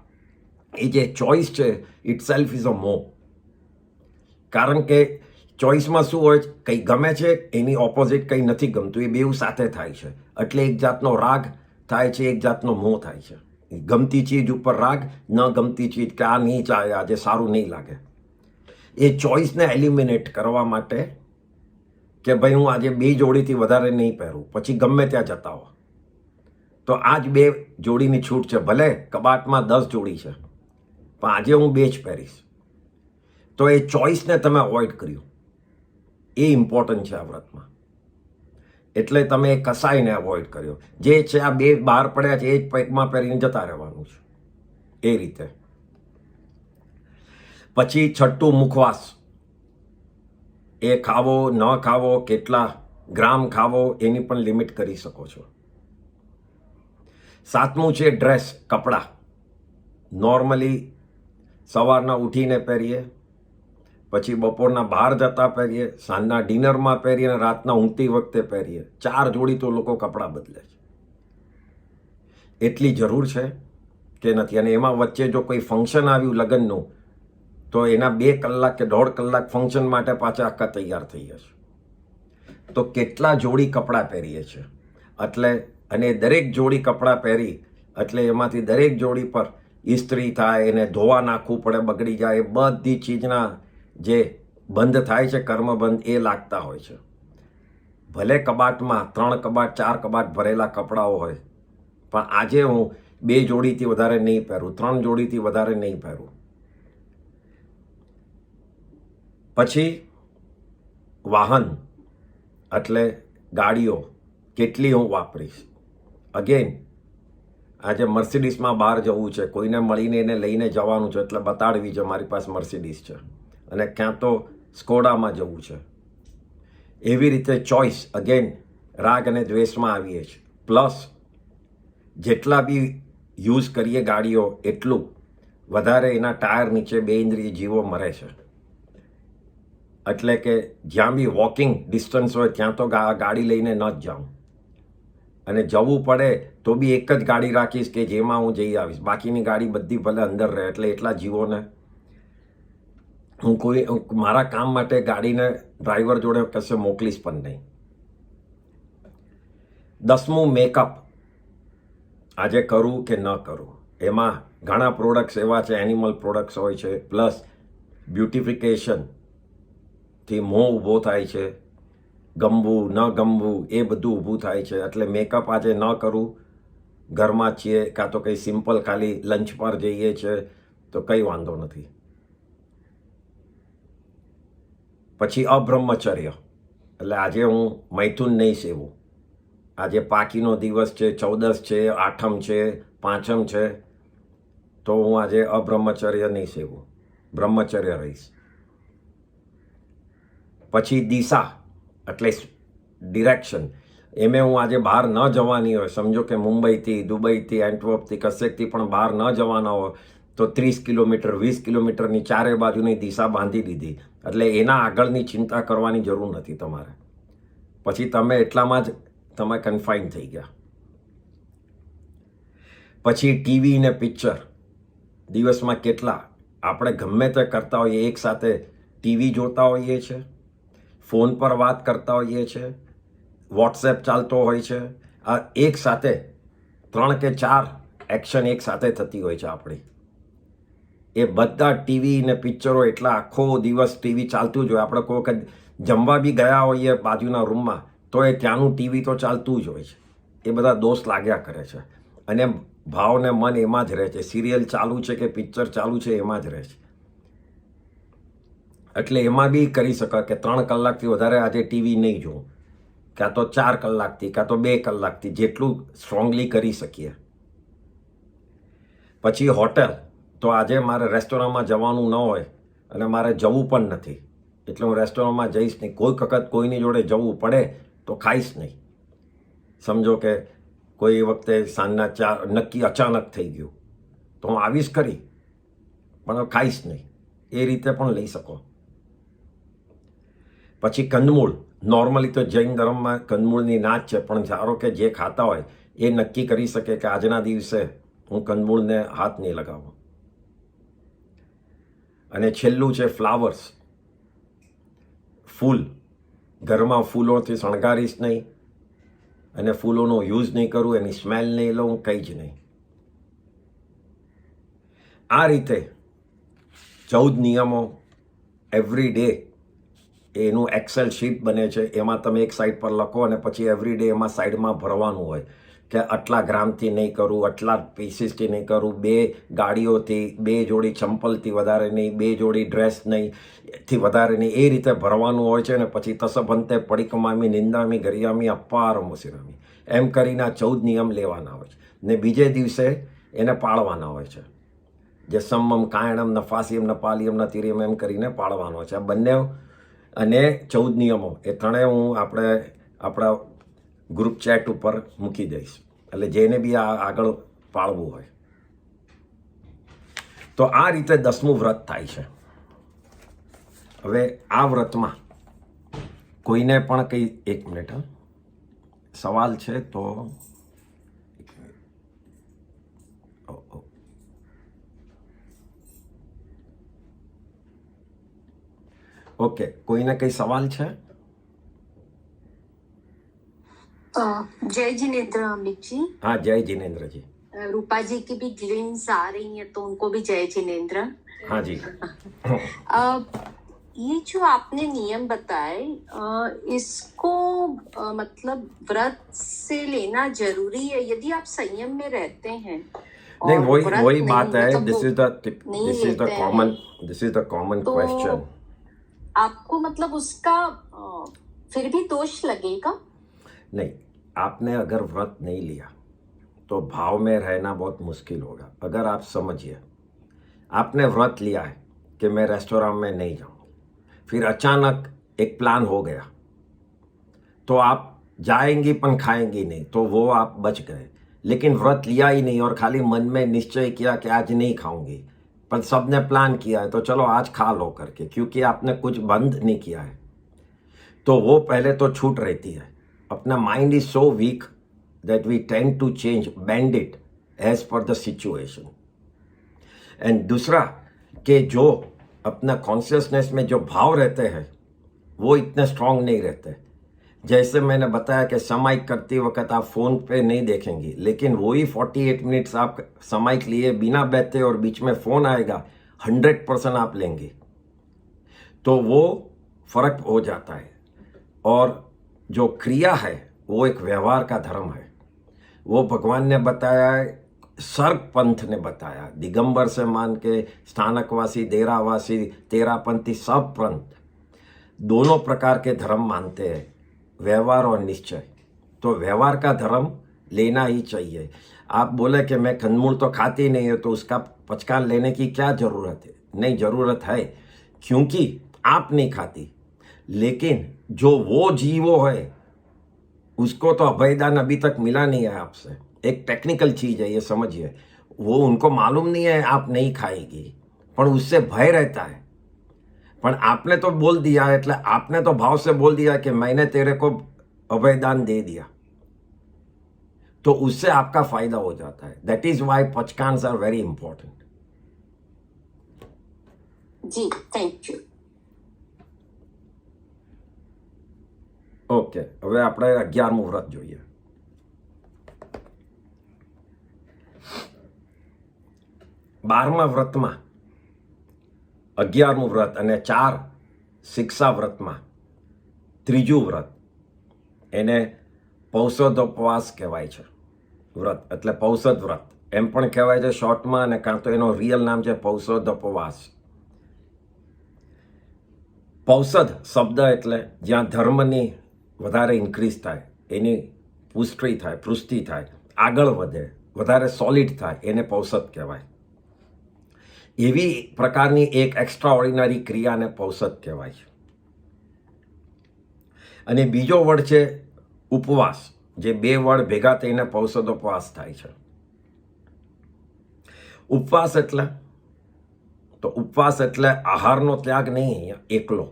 એ જે ચોઈસ છે ઇટ સેલ્ફ ઇઝ અ મોહ. કારણ કે ચોઈસમાં શું હોય, કંઈ ગમે છે એની ઓપોઝિટ કંઈ નથી ગમતું, એ બેઉ સાથે થાય છે. એટલે એક જાતનો રાગ થાય છે, એક જાતનો મોહ થાય છે. ગમતી ચીજ ઉપર રાગ, ન ગમતી ચીજ કે આ નહીં ચાલે, આજે સારું નહીં લાગે. એ ચોઈસને એલિમિનેટ કરવા માટે કે ભાઈ હું આજે 2 જોડીથી વધારે નહીં પહેરું, પછી ગમે ત્યાં જતા હો તો આ જ 2 જોડીની છૂટ છે. ભલે કબાટમાં 10 જોડી છે પણ આજે હું 2 જ પહેરીશ. તો એ ચોઈસને તમે અવોઇડ કર્યું. એ ઇમ્પોર્ટન્ટ છે આ વ્રતમાં. એટલે તમે એ કસાઈને અવોઇડ કર્યો. જે છે આ 2 બહાર પડ્યા છે એ જ પેકમાં પહેરીને જતા રહેવાનું છે. એ રીતે. પછી 6થું મુખવાસ. એ ખાવો ન ખાવો, કેટલા ગ્રામ ખાવો એની પણ લિમિટ કરી શકો છો. 7મું છે ડ્રેસ, કપડાં. નોર્મલી સવારના ઉઠીને પહેરીએ, પછી બપોરના બહાર જતા પહેરીએ, સાંજના ડિનરમાં પહેરીએ અને રાતના ઊંઘતી વખતે પહેરીએ. 4 જોડી તો લોકો કપડાં બદલે છે. એટલી જરૂર છે કે નથી? અને એમાં વચ્ચે જો કોઈ ફંક્શન આવ્યું લગ્નનું તો એના 2 કલાક કે 1.5 કલાક ફંક્શન માટે પાછા આખા તૈયાર થઈ જશે. તો કેટલા જોડી કપડાં પહેરીએ છીએ. એટલે અને દરેક જોડી કપડાં પહેરી એટલે એમાંથી દરેક જોડી પર ઇસ્ત્રી થાય, એને ધોવા નાખવું પડે, બગડી જાય, એ બધી ચીજના જે બંધ થાય છે કર્મબંધ એ લાગતા હોય છે. ભલે કબાટમાં 3 કબાટ 4 કબાટ ભરેલા કપડાઓ હોય પણ આજે હું 2 જોડીથી વધારે નહીં પહેરું, 3 જોડીથી વધારે નહીં પહેરું. પછી વાહન એટલે ગાડીઓ કેટલી હું વાપરીશ. અગેન આજે મર્સિડીઝમાં બહાર જવું છે, કોઈને મળીને એને લઈને જવાનું છે એટલે બતાડવી છે મારી પાસે મર્સિડીઝ છે, અને ક્યાં તો સ્કોડામાં જવું છે. એવી રીતે ચોઈસ અગેન રાગ અને દ્વેષમાં આવીએ છીએ. પ્લસ જેટલા બી યુઝ કરીએ ગાડીઓ એટલું વધારે એના ટાયર નીચે 2 ઇન્દ્રિય જીવો મરે છે. એટલે કે જ્યાં બી વોકિંગ ડિસ્ટન્સ હોય ત્યાં તો ગાડી લઈને ન જ જાઉં, અને જવું પડે તો બી એક જ ગાડી રાખીશ કે જેમાં હું જઈ આવીશ. બાકીની ગાડી બધી ભલે અંદર રહે. એટલે એટલા જીવોને હું મારા કામ માટે ગાડીને ડ્રાઈવર જોડે કશે મોકલીશ પણ નહીં. 10મું મેકઅપ. આજે કરું કે ન કરું. એમાં ઘણા પ્રોડક્ટ્સ એવા છે, એનિમલ પ્રોડક્ટ્સ હોય છે, પ્લસ બ્યુટિફિકેશન થી મોહ ઊભો થાય છે, ગમવું ન ગમવું એ બધું ઊભું થાય છે. એટલે મેકઅપ આજે ન કરું ઘરમાં છીએ કાં તો કંઈ સિમ્પલ ખાલી લંચ પર જઈએ છીએ તો કંઈ વાંધો નથી. પછી અબ્રહ્મચર્ય એટલે આજે હું મૈથુન નહીં સેવું. આજે પાકીનો દિવસ છે, 14 છે, આઠમ છે, પાંચમ છે, તો હું આજે અબ્રહ્મચર્ય નહીં સેવું, બ્રહ્મચર્ય રહીશ. પછી દિશા એટલે ડિરેક્શન, એમે હું આજે બહાર ન જવાની હોય, સમજો કે મુંબઈથી, દુબઈથી, એન્ટવર્પથી, કશેકથી પણ બહાર ન જવાના હોય તો 30 કિલોમીટર 20 કિલોમીટરની ચારે બાજુની દિશા બાંધી દીધી, એટલે એના આગળની ચિંતા કરવાની જરૂર નથી તમારે. પછી તમે એટલામાં જ તમે કન્ફાઇન થઈ ગયા. પછી ટીવી ને પિક્ચર, દિવસમાં કેટલા આપણે ગમે તે કરતા હોઈએ, એક સાથે ટીવી જોતા હોઈએ છીએ, ફોન પર વાત કરતા હોઈએ છીએ, વોટ્સએપ ચાલતો હોય છે, આ એક સાથે 3 કે 4 એક્શન એક સાથે થતી હોય છે આપણી. એ બધા ટીવી ને પિક્ચરો એટલા આખો દિવસ ટીવી ચાલતું જ હોય. આપણે કોઈ વખત જમવા બી ગયા હોઈએ બાજુના રૂમમાં તો એ ત્યાંનું ટીવી તો ચાલતું જ હોય છે. એ બધા દોષ લાગ્યા કરે છે અને ભાવ ને મન એમાં જ રહે છે. સિરિયલ ચાલુ છે કે પિક્ચર ચાલુ છે એમાં જ રહે છે. એટલે એમાં બી કરી શકાય કે 3 કલાકથી વધારે આજે ટીવી નહીં જોવું, કાં તો 4 કલાકથી, કાં તો 2 કલાકથી, જેટલું સ્ટ્રોંગલી કરી શકીએ. પછી હોટેલ, તો આજે મારે રેસ્ટોરન્ટમાં જવાનું ન હોય અને મારે જવું પણ નથી, એટલે હું રેસ્ટોરન્ટમાં જઈશ નહીં. કોઈ વખત કોઈની જોડે જવું પડે તો ખાઈશ નહીં. સમજો કે કોઈ વખતે સાંજના 4 નક્કી અચાનક થઈ ગયું તો હું આવીશ ખરી પણ ખાઈશ નહીં, એ રીતે પણ લઈ શકો. પછી કંદમૂળ, નોર્મલી તો જૈન ધર્મમાં કંદમૂળની ના જ છે, પણ ધારો કે જે ખાતા હોય એ નક્કી કરી શકે કે આજના દિવસે હું કંદમૂળને હાથ નહીં લગાવું. અને છેલ્લું છે ફ્લાવર્સ, ફૂલ. ઘરમાં ફૂલોથી શણગારીશ નહીં અને ફૂલોનો યુઝ નહીં કરું, એની સ્મેલ નહીં લઉં, કંઈ જ નહીં. આ રીતે 14 નિયમો એવરી ડે, એનું એક્સેલ શીટ બને છે. એમાં તમે એક સાઈડ પર લખો અને પછી એવરી ડે એમાં સાઈડમાં ભરવાનું હોય કે આટલા ગ્રામથી નહીં કરું, આટલા પીસીસથી નહીં કરું, 2 ગાડીઓથી, 2 જોડી ચંપલથી વધારે નહીં, 2 જોડી ડ્રેસ નહીં થી વધારે નહીં, એ રીતે ભરવાનું હોય છે. અને પછી તસભંતે પડિકમામી નિંદામી ગરિયામી અપારમ વસિરામી, એમ કરીને 14 નિયમ લેવાના હોય છે ને બીજે દિવસે એને પાળવાના હોય છે. જે સમ્મમ કાયણમ નફાસિયમ નપાલિયમ નતિરિયમ એમ કરીને પાળવાનો હોય છે. આ બંને અને 14 નિયમો એ ત્રણેય હું આપણા ગ્રુપ ચેટ ઉપર મૂકી દઈશ, એટલે જેને બી આ આગળ પાળવું હોય. તો આ રીતે 10મું વ્રત થાય છે. હવે આ વ્રતમાં કોઈને પણ કંઈ, 1 મિનિટ, સવાલ છે તો ઓકે, કોઈને કંઈ સવાલ છે? जय जिनेन्द्र अमित जी। हाँ, जय जिनेन्द्र जी। रूपा जी की भी ग्लिम्स आ रही है तो उनको भी जय जिनेन्द्र। हाँ जी। ये जो आपने नियम बताए, इसको मतलब व्रत से लेना जरूरी है यदि आप संयम में रहते हैं? नहीं, वही बात है. मतलब this is the common question. आपको मतलब उसका फिर भी दोष लगेगा? नहीं, आपने अगर व्रत नहीं लिया तो भाव में रहना बहुत मुश्किल होगा. अगर आप समझिए, आपने व्रत लिया है कि मैं रेस्टोरेंट में नहीं जाऊँ, फिर अचानक एक प्लान हो गया तो आप जाएंगी पण खाएंगी नहीं, तो वो आप बच गए. लेकिन व्रत लिया ही नहीं और खाली मन में निश्चय किया कि आज नहीं खाऊंगी, पर सबने प्लान किया है तो चलो आज खा लो करके, क्योंकि आपने कुछ बंद नहीं किया है, तो वो पहले तो छूट रहती है. अपना mind is so weak that we tend to change, bend it as per the situation. And दूसरा कि जो अपना कॉन्शियसनेस में जो भाव रहते हैं वो इतने स्ट्रांग नहीं रहते. जैसे मैंने बताया कि समाइक करती वक्त आप फ़ोन पे नहीं देखेंगी, लेकिन वही 48 मिनट्स आप समाइक लिए बिना बैठे और बीच में फ़ोन आएगा, 100% आप लेंगे, तो वो फ़र्क हो जाता है. और जो क्रिया है वो एक व्यवहार का धर्म है. वो भगवान ने बताया है, सर्ग पंथ ने बताया, दिगंबर से मान के स्थानकवासी, देरावासी, तेरापंथी, सब पंथ दोनों प्रकार के धर्म मानते हैं, व्यवहार और निश्चय। तो व्यवहार का धर्म लेना ही चाहिए। आप बोले कि मैं कंदमूल तो खाती नहीं है तो उसका पचकान लेने की क्या ज़रूरत है? नहीं, ज़रूरत है, क्योंकि आप नहीं खाती, लेकिन जो वो जीवो है उसको तो अभयदान अभी तक मिला नहीं है आपसे। एक टेक्निकल चीज़ है, ये समझिए। वो उनको मालूम नहीं है आप नहीं खाएगी, પણ उससे भय रहता है। પણ आपने तो बोल दिया, એટલે आपने तो भाव से बोल दिया कि मैंने तेरे को अभयदान दे दिया, तो उससे आपका फायदा हो जाता है। दैट इज वाई पचकान्स आर वेरी इंपॉर्टेंट। जी, थैंक यू। ઓકે, હવે આપણે 11મું વ્રત જોઈએ। 12મા વ્રતમાં 11મું વ્રત અને 4 શિક્ષા વ્રતમાં ત્રીજું વ્રત, એને પૌષધોપવાસ કહેવાય છે। વ્રત એટલે પૌષધ વ્રત એમ પણ કહેવાય છે શોર્ટમાં, અને કાં તો એનો રિયલ નામ છે પૌષધોપવાસ। પૌષધ શબ્દ એટલે જ્યાં ધર્મની વધારે ઇન્ક્રીઝ થાય, એની પુષ્ટિ થાય, પૃષ્ટિ થાય, આગળ વધે, વધારે સોલિડ થાય, એને પૌષધ કહેવાય। એવી પ્રકારની એક એક્સ્ટ્રા ઓર્ડિનરી ક્રિયાને પૌષધ કહેવાય છે। અને બીજો વર્ડ છે ઉપવાસ, જે બે વર્ડ ભેગા થઈને પૌષધોપવાસ થાય છે। ઉપવાસ એટલે તો ઉપવાસ એટલે આહારનો ત્યાગ નહીં, અહીંયા એકલો,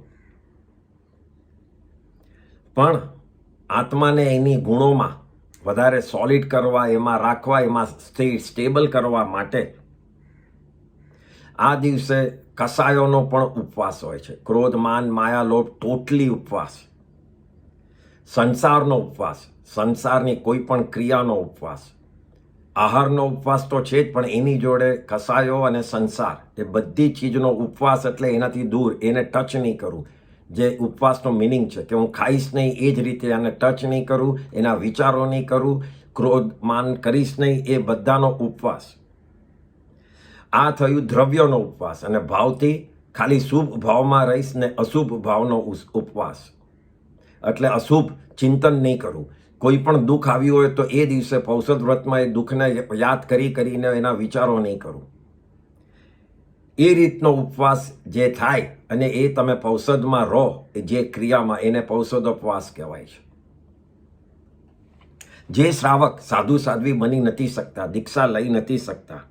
પણ આત્માને એની ગુણોમાં વધારે સોલિડ કરવા, એમાં રાખવા, એમાં સ્ટેબલ કરવા માટે આ દિવસે કસાયોનો પણ ઉપવાસ હોય છે। ક્રોધ, માન, માયા, લોભ, ટોટલી ઉપવાસ। સંસારનો ઉપવાસ, સંસારની કોઈ પણ ક્રિયાનો ઉપવાસ। આહારનો ઉપવાસ તો છે જ, પણ એની જોડે કસાયો અને સંસાર, એ બધી ચીજનો ઉપવાસ એટલે એનાથી દૂર, એને ટચ નહીં કરું। જે ઉપવાસનો મિનિંગ છે કે હું ખાઈશ નહીં, એ જ રીતે એને ટચ નહીં કરું, એના વિચારો નહીં કરું, ક્રોધ માન કરીશ નહીં, એ બધાનો ઉપવાસ। આ થયું દ્રવ્યનો ઉપવાસ, અને ભાવથી ખાલી શુભ ભાવમાં રહીશ ને અશુભ ભાવનો ઉપવાસ, એટલે અશુભ ચિંતન નહીં કરું। કોઈ પણ દુઃખ આવ્યું હોય તો એ દિવસે પૌષધ વ્રતમાં એ દુઃખને યાદ કરી કરીને એના વિચારો નહીં કરું। એ રીતનો ઉપવાસ જે થાય, અને એ તમે પૌષધમાં રહો, જે ક્રિયામાં, એને પૌષધોપવાસ કહેવાય છે। જે શ્રાવક સાધુ સાધ્વી બની નથી શકતા, દીક્ષા લઈ નથી શકતા,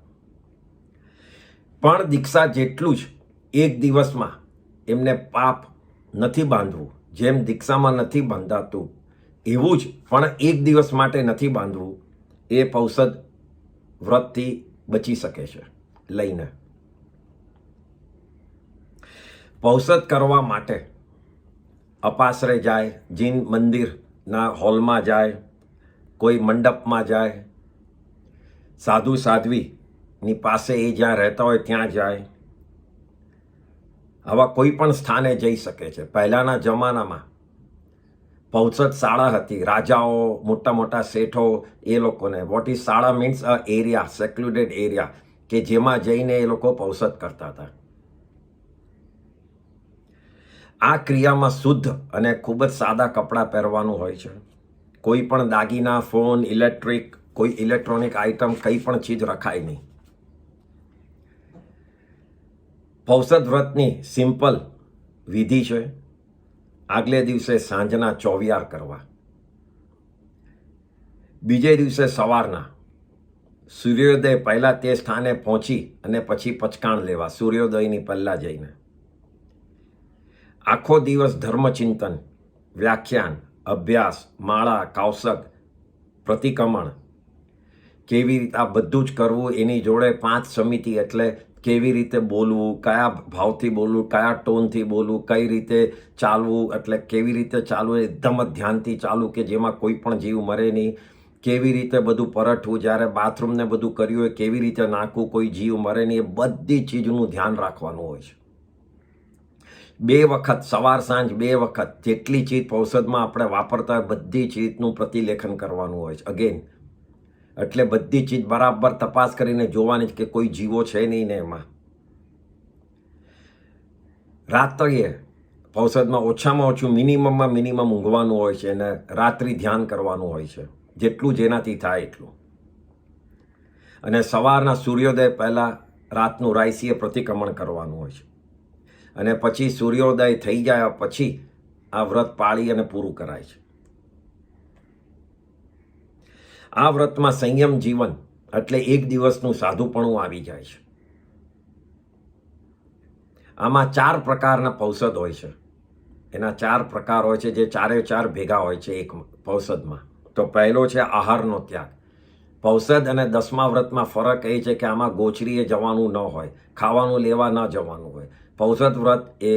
પણ દીક્ષા જેટલું જ એક દિવસમાં એમને પાપ નથી બાંધવું, જેમ દીક્ષામાં નથી બાંધાતું એવું જ પણ એક દિવસ માટે નથી બાંધવું, એ પૌષધ વ્રતથી બચી શકે છે લઈને। પૌષધ કરવા માટે અપાશ્રય જાય, જીન મંદિરના હોલમાં જાય, કોઈ મંડપમાં જાય, સાધુ સાધ્વીની પાસે એ જ્યાં રહેતા હોય ત્યાં જાય, આવા કોઈ પણ સ્થાને જઈ શકે છે। પહેલાંના જમાનામાં પૌષધ શાળા હતી, રાજાઓ, મોટા મોટા શેઠો, એ લોકોને, વોટ ઇઝ શાળા મીન્સ અ એરિયા, સેક્લુડેડ એરિયા, કે જેમાં જઈને એ લોકો પૌષધ કરતા હતા। આ ક્રિયામાં શુદ્ધ અને ખૂબ જ સાદા કપડાં પહેરવાનું હોય છે। કોઈ પણ દાગીના, ફોન, ઇલેક્ટ્રિક, કોઈ ઇલેક્ટ્રોનિક આઇટમ, કંઈ પણ ચીજ રખાય નહીં। પૌષધ વ્રતની સિમ્પલ વિધિ છે, આગલે દિવસે સાંજના ચોવિયાર કરવા, બીજે દિવસે સવારના સૂર્યોદય પહેલાં તે સ્થાને પહોંચી અને પછી પચકાણ લેવા, સૂર્યોદયની પહેલાં જઈને। આખો દિવસ ધર્મચિંતન, વ્યાખ્યાન, અભ્યાસ, માળા, કૌશક, પ્રતિક્રમણ, કેવી રીતે આ બધું જ કરવું, એની જોડે 5 સમિતિ, એટલે કેવી રીતે બોલવું, કયા ભાવથી બોલવું, કયા ટોનથી બોલવું, કઈ રીતે ચાલવું, એટલે કેવી રીતે ચાલવું, એકદમ જ ધ્યાનથી ચાલવું કે જેમાં કોઈ પણ જીવ મરે નહીં, કેવી રીતે બધું પરઠવું, જ્યારે બાથરૂમને બધું કર્યું હોય કેવી રીતે નાખવું, કોઈ જીવ મરે નહીં, એ બધી ચીજનું ધ્યાન રાખવાનું હોય છે। 2 વખત, સવાર સાંજ 2 વખત, જેટલી ચીજ પૌષધમાં આપણે વાપરતા હોય બધી ચીજનું પ્રતિલેખન કરવાનું હોય છે। અગેન એટલે બધી ચીજ બરાબર તપાસ કરીને જોવાની કે કોઈ જીવો છે નહીં ને એમાં. રાત્રિએ પૌષદમાં ઓછામાં ઓછું મિનિમમમાં મિનિમમ ઊંઘવાનું હોય છે અને રાત્રિ ધ્યાન કરવાનું હોય છે, જેટલું જેનાથી થાય એટલું. અને સવારના સૂર્યોદય પહેલાં રાતનું રાયસીએ પ્રતિક્રમણ કરવાનું હોય છે અને પછી સૂર્યોદય થઈ જાય પછી આ વ્રત પાળી અને પૂરું કરાય છે. આ વ્રતમાં સંયમ જીવન એટલે એક દિવસનું સાધુપણું આવી જાય છે. આમાં 4 પ્રકારના પૌષદ હોય છે. એના 4 પ્રકાર હોય છે જે ચારે ચાર ભેગા હોય છે એક પૌષદમાં. તો પહેલો છે આહારનો ત્યાગ. પૌષદ અને 10મા વ્રતમાં ફરક એ છે કે આમાં ગોચરીએ જવાનું ન હોય, ખાવાનું લેવા ન જવાનું હોય. પૌષદ વ્રત એ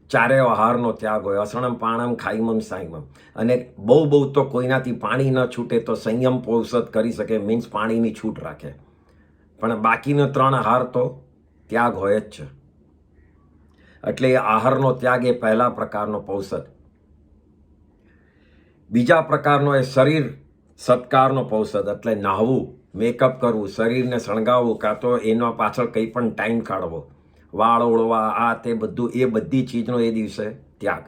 ચારેય આહારનો ત્યાગ હોય, અસણમ પાણમ ખાઈમમ સાઈમમ. અને બહુ તો કોઈનાથી પાણી ન છૂટે તો સંયમ પૌષદ કરી શકે, મીન્સ પાણીની છૂટ રાખે. પણ બાકીનો 3 આહાર તો ત્યાગ હોય જ છે. એટલે એ આહારનો ત્યાગ એ પહેલા પ્રકારનો પૌષદ. બીજા પ્રકારનો એ શરીર સત્કારનો પૌષદ, એટલે નહાવું, મેકઅપ કરવું, શરીરને શણગાવવું, કાં તો એના પાછળ કંઈ પણ ટાઈમ કાઢવો, વાળ ઓળવા, આ તે બધું, એ બધી ચીજનો એ દિવસે ત્યાગ.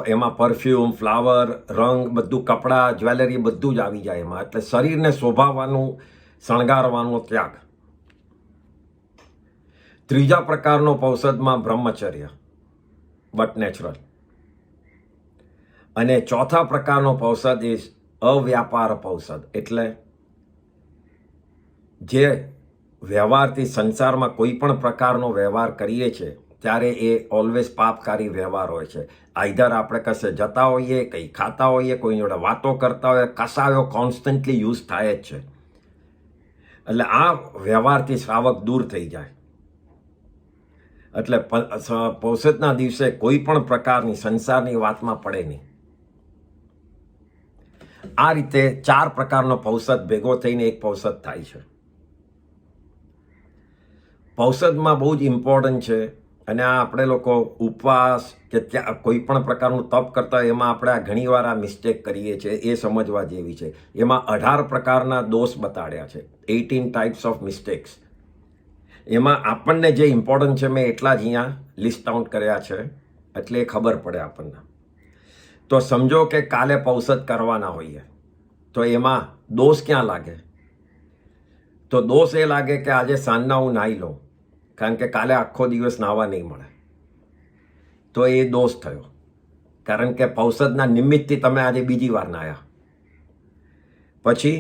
એમાં પરફ્યુમ, ફ્લાવર, રંગ, બધું, કપડાં, જ્વેલરી બધું જ આવી જાય એમાં. એટલે શરીરને શોભાવવાનું, શણગારવાનો ત્યાગ. ત્રીજા પ્રકારનો પૌષદમાં બ્રહ્મચર્ય, બટ નેચરલ. અને ચોથા પ્રકારનો પૌષદ એ અવ્યાપાર પૌષદ, એટલે જે વ્યવહારથી સંસારમાં કોઈ પણ પ્રકારનો વ્યવહાર કરીએ છીએ ત્યારે એ ઓલવેઝ પાપકારી વ્યવહાર હોય છે. આઈધર આપણે કશે જતા હોઈએ, કંઈ ખાતા હોઈએ, કોઈ જોડે વાતો કરતા હોઈએ, કસાયો કોન્સ્ટન્ટલી યુઝ થાય જ છે. એટલે આ વ્યવહારથી શ્રાવક દૂર થઈ જાય. એટલે પૌષદના દિવસે કોઈ પણ પ્રકારની સંસારની વાતમાં પડે નહીં. આ રીતે 4 પ્રકારનો પૌષદ ભેગો થઈને એક પૌષદ થાય છે. પૌષદમાં બહુ જ ઇમ્પોર્ટન્ટ છે. અને આ આપણે લોકો ઉપવાસ કે ત્યાં કોઈ પણ પ્રકારનું તપ કરતા હોય એમાં આપણે ઘણીવાર આ મિસ્ટેક કરીએ છીએ, એ સમજવા જેવી છે. એમાં 18 પ્રકારના દોષ બતાડ્યા છે, 18 ટાઈપ્સ ઓફ મિસ્ટેક્સ. એમાં આપણને જે ઇમ્પોર્ટન્ટ છે મેં એટલા જ અહીંયા લિસ્ટ આઉટ કર્યા છે, એટલે એ ખબર પડે આપણને. તો સમજો કે કાલે પૌષદ કરવાના હોઈએ તો એમાં દોષ ક્યાં લાગે? તો દોષ એ લાગે કે આજે સાંજના હું નાહી લઉં, કારણ કે કાલે આખો દિવસ નાહવા નહીં મળે. તો એ દોષ થયો, કારણ કે પૌષદના નિમિત્તથી તમે આજે બીજી વાર નાહ્યા. પછી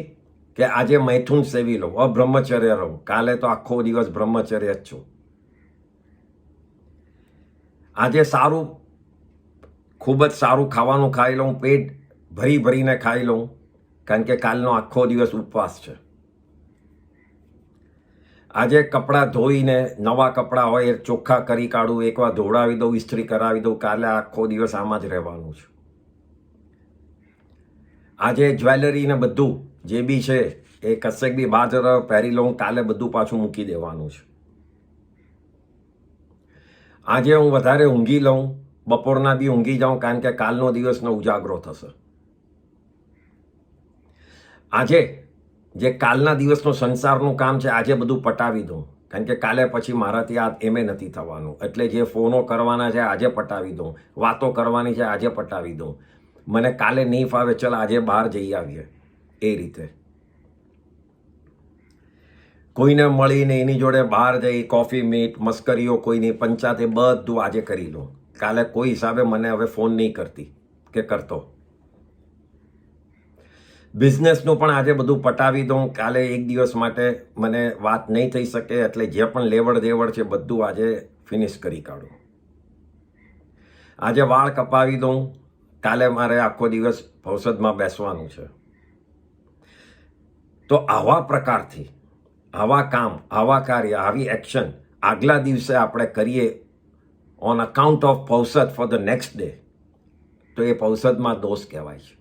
કે આજે મૈથુન સેવી લઉં, અબ્રહ્મચર્ય રહું, કાલે તો આખો દિવસ બ્રહ્મચર્ય જ છું. આજે સારું, ખૂબ જ સારું ખાવાનું ખાઈ લઉં, પેટ ભરીને ખાઈ લઉં, કારણ કે કાલનો આખો દિવસ ઉપવાસ છે. આજે કપડાં ધોઈને, નવા કપડાં હોય એ ચોખ્ખા કરી કાઢું, એકવાર ધોળાવી દઉં, ઇસ્ત્રી કરાવી દઉં, કાલે આખો દિવસ આમાં જ રહેવાનું છે. આજે જ્વેલરી ને બધું જે બી છે એ કશેક બી બહાર પહેરી લઉં, કાલે બધું પાછું મૂકી દેવાનું છે. આજે હું વધારે ઊંઘી લઉં, બપોરના બી ઊંઘી જાઉં, કારણ કે કાલનો દિવસનો ઉજાગરો થશે. આજે જે કાલના દિવસનું સંસારનું કામ છે આજે બધું પટાવી દઉં, કારણ કે કાલે પછી મારાથી આ એમે નથી થવાનું. એટલે જે ફોનો કરવાના છે આજે પટાવી દઉં, વાતો કરવાની છે આજે પટાવી દઉં, મને કાલે નહીં ફાવે, ચાલ આજે બહાર જઈ આવીએ. એ રીતે કોઈને મળીને એની જોડે બહાર જઈ કોફી મીટ, મસ્કરીઓ, કોઈની પંચાયતે બધું આજે કરી લઉં. કાલે કોઈ હિસાબે મને હવે ફોન નહીં કરતી કે કરતો. બિઝનેસનું પણ આજે બધું પટાવી દઉં, કાલે એક દિવસ માટે મને વાત નહીં થઈ શકે, એટલે જે પણ લેવડ દેવડ છે બધું આજે ફિનિશ કરી કાઢું. આજે વાળ કપાવી દઉં, કાલે મારે આખો દિવસ પૌષદમાં બેસવાનું છે. તો આવા પ્રકારથી આવા કામ, આવા કાર્ય, આવી એક્શન આગલા દિવસે આપણે કરીએ ઓન અકાઉન્ટ ઓફ પૌષદ ફોર ધ નેક્સ્ટ ડે, તો એ પૌષદમાં દોષ કહેવાય છે.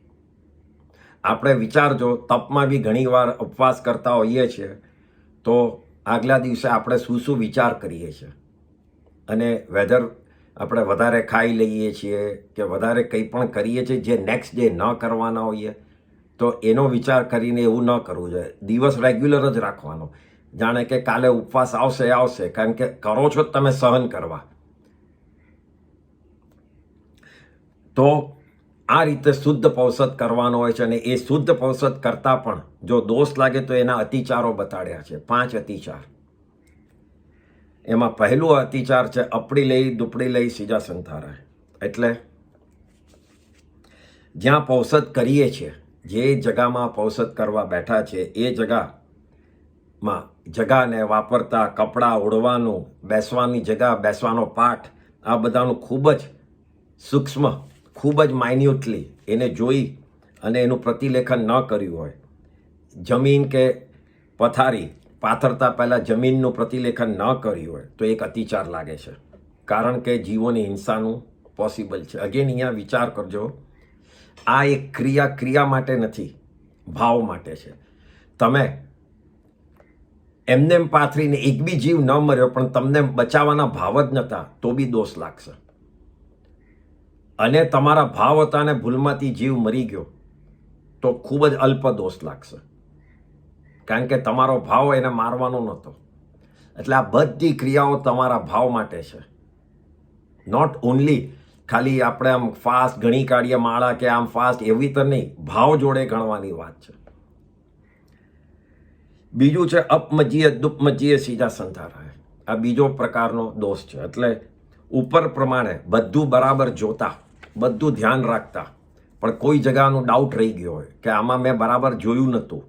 આપણે વિચારજો, તપમાં બી ઘણીવાર ઉપવાસ કરતા હોઈએ છીએ તો આગલા દિવસે આપણે શું વિચાર કરીએ છીએ, અને વેધર આપણે વધારે ખાઈ લઈએ છીએ કે વધારે કંઈ પણ કરીએ છીએ જે નેક્સ્ટ ડે ન કરવાના હોઈએ, તો એનો વિચાર કરીને એવું ન કરવું જોઈએ. દિવસ રેગ્યુલર જ રાખવાનો, જાણે કે કાલે ઉપવાસ આવશે, કારણ કે કરો છો તમે સહન કરવા. તો આ રીતે શુદ્ધ પૌષધ કરવાનો હોય છે. અને એ શુદ્ધ પૌષધ કરતાં પણ જો દોષ લાગે તો એના અતિચારો બતાડ્યા છે, 5 અતિચાર. એમાં પહેલું અતિચાર છે અપડી લઈ દુપડી લઈ સીજા સંથારા. એટલે જ્યાં પૌષધ કરીએ છીએ, જે જગામાં પૌષધ કરવા બેઠા છે એ જગાને વાપરતા કપડાં ઓઢવાનું, બેસવાની જગા, બેસવાનો પાઠ, આ બધાનું ખૂબ જ સૂક્ષ્મ, ખૂબ જ માઇન્યુટલી એને જોઈ અને એનું પ્રતિલેખન ન કર્યું હોય. જમીન કે પથારી પાથરતા પહેલાં જમીનનું પ્રતિલેખન ન કર્યું હોય તો એક અતિચાર લાગે છે, કારણ કે જીવોની હિંસાનું પોસિબલ છે. અગેન અહીંયા વિચાર કરજો, આ એક ક્રિયા માટે નથી, ભાવ માટે છે. તમે એમને પાથરીને એક બી જીવ ન મર્યો પણ તમને બચાવવાના ભાવ જ નહોતા તો બી દોષ લાગશે. અને તમારા ભાવ હતા અને ભૂલમાંથી જીવ મરી ગયો તો ખૂબ જ અલ્પ દોષ લાગશે, કારણ કે તમારો ભાવ એને મારવાનો નહોતો. એટલે આ બધી ક્રિયાઓ તમારા ભાવ માટે છે. નોટ ઓનલી ખાલી આપણે આમ ફાસ્ટ ગણી કાઢીએ માળા કે આમ ફાસ્ટ એવી તો નહીં, ભાવ જોડે ગણવાની વાત છે. બીજું છે અપમજીય દુપમજીય સીધા સંથારા. આ બીજો પ્રકારનો દોષ છે. એટલે ઉપર પ્રમાણે બધું બરાબર જોતા, બધું ધ્યાન રાખતા, પણ કોઈ જગાનું ડાઉટ રહી ગયો હોય કે આમાં મેં બરાબર જોયું નહોતું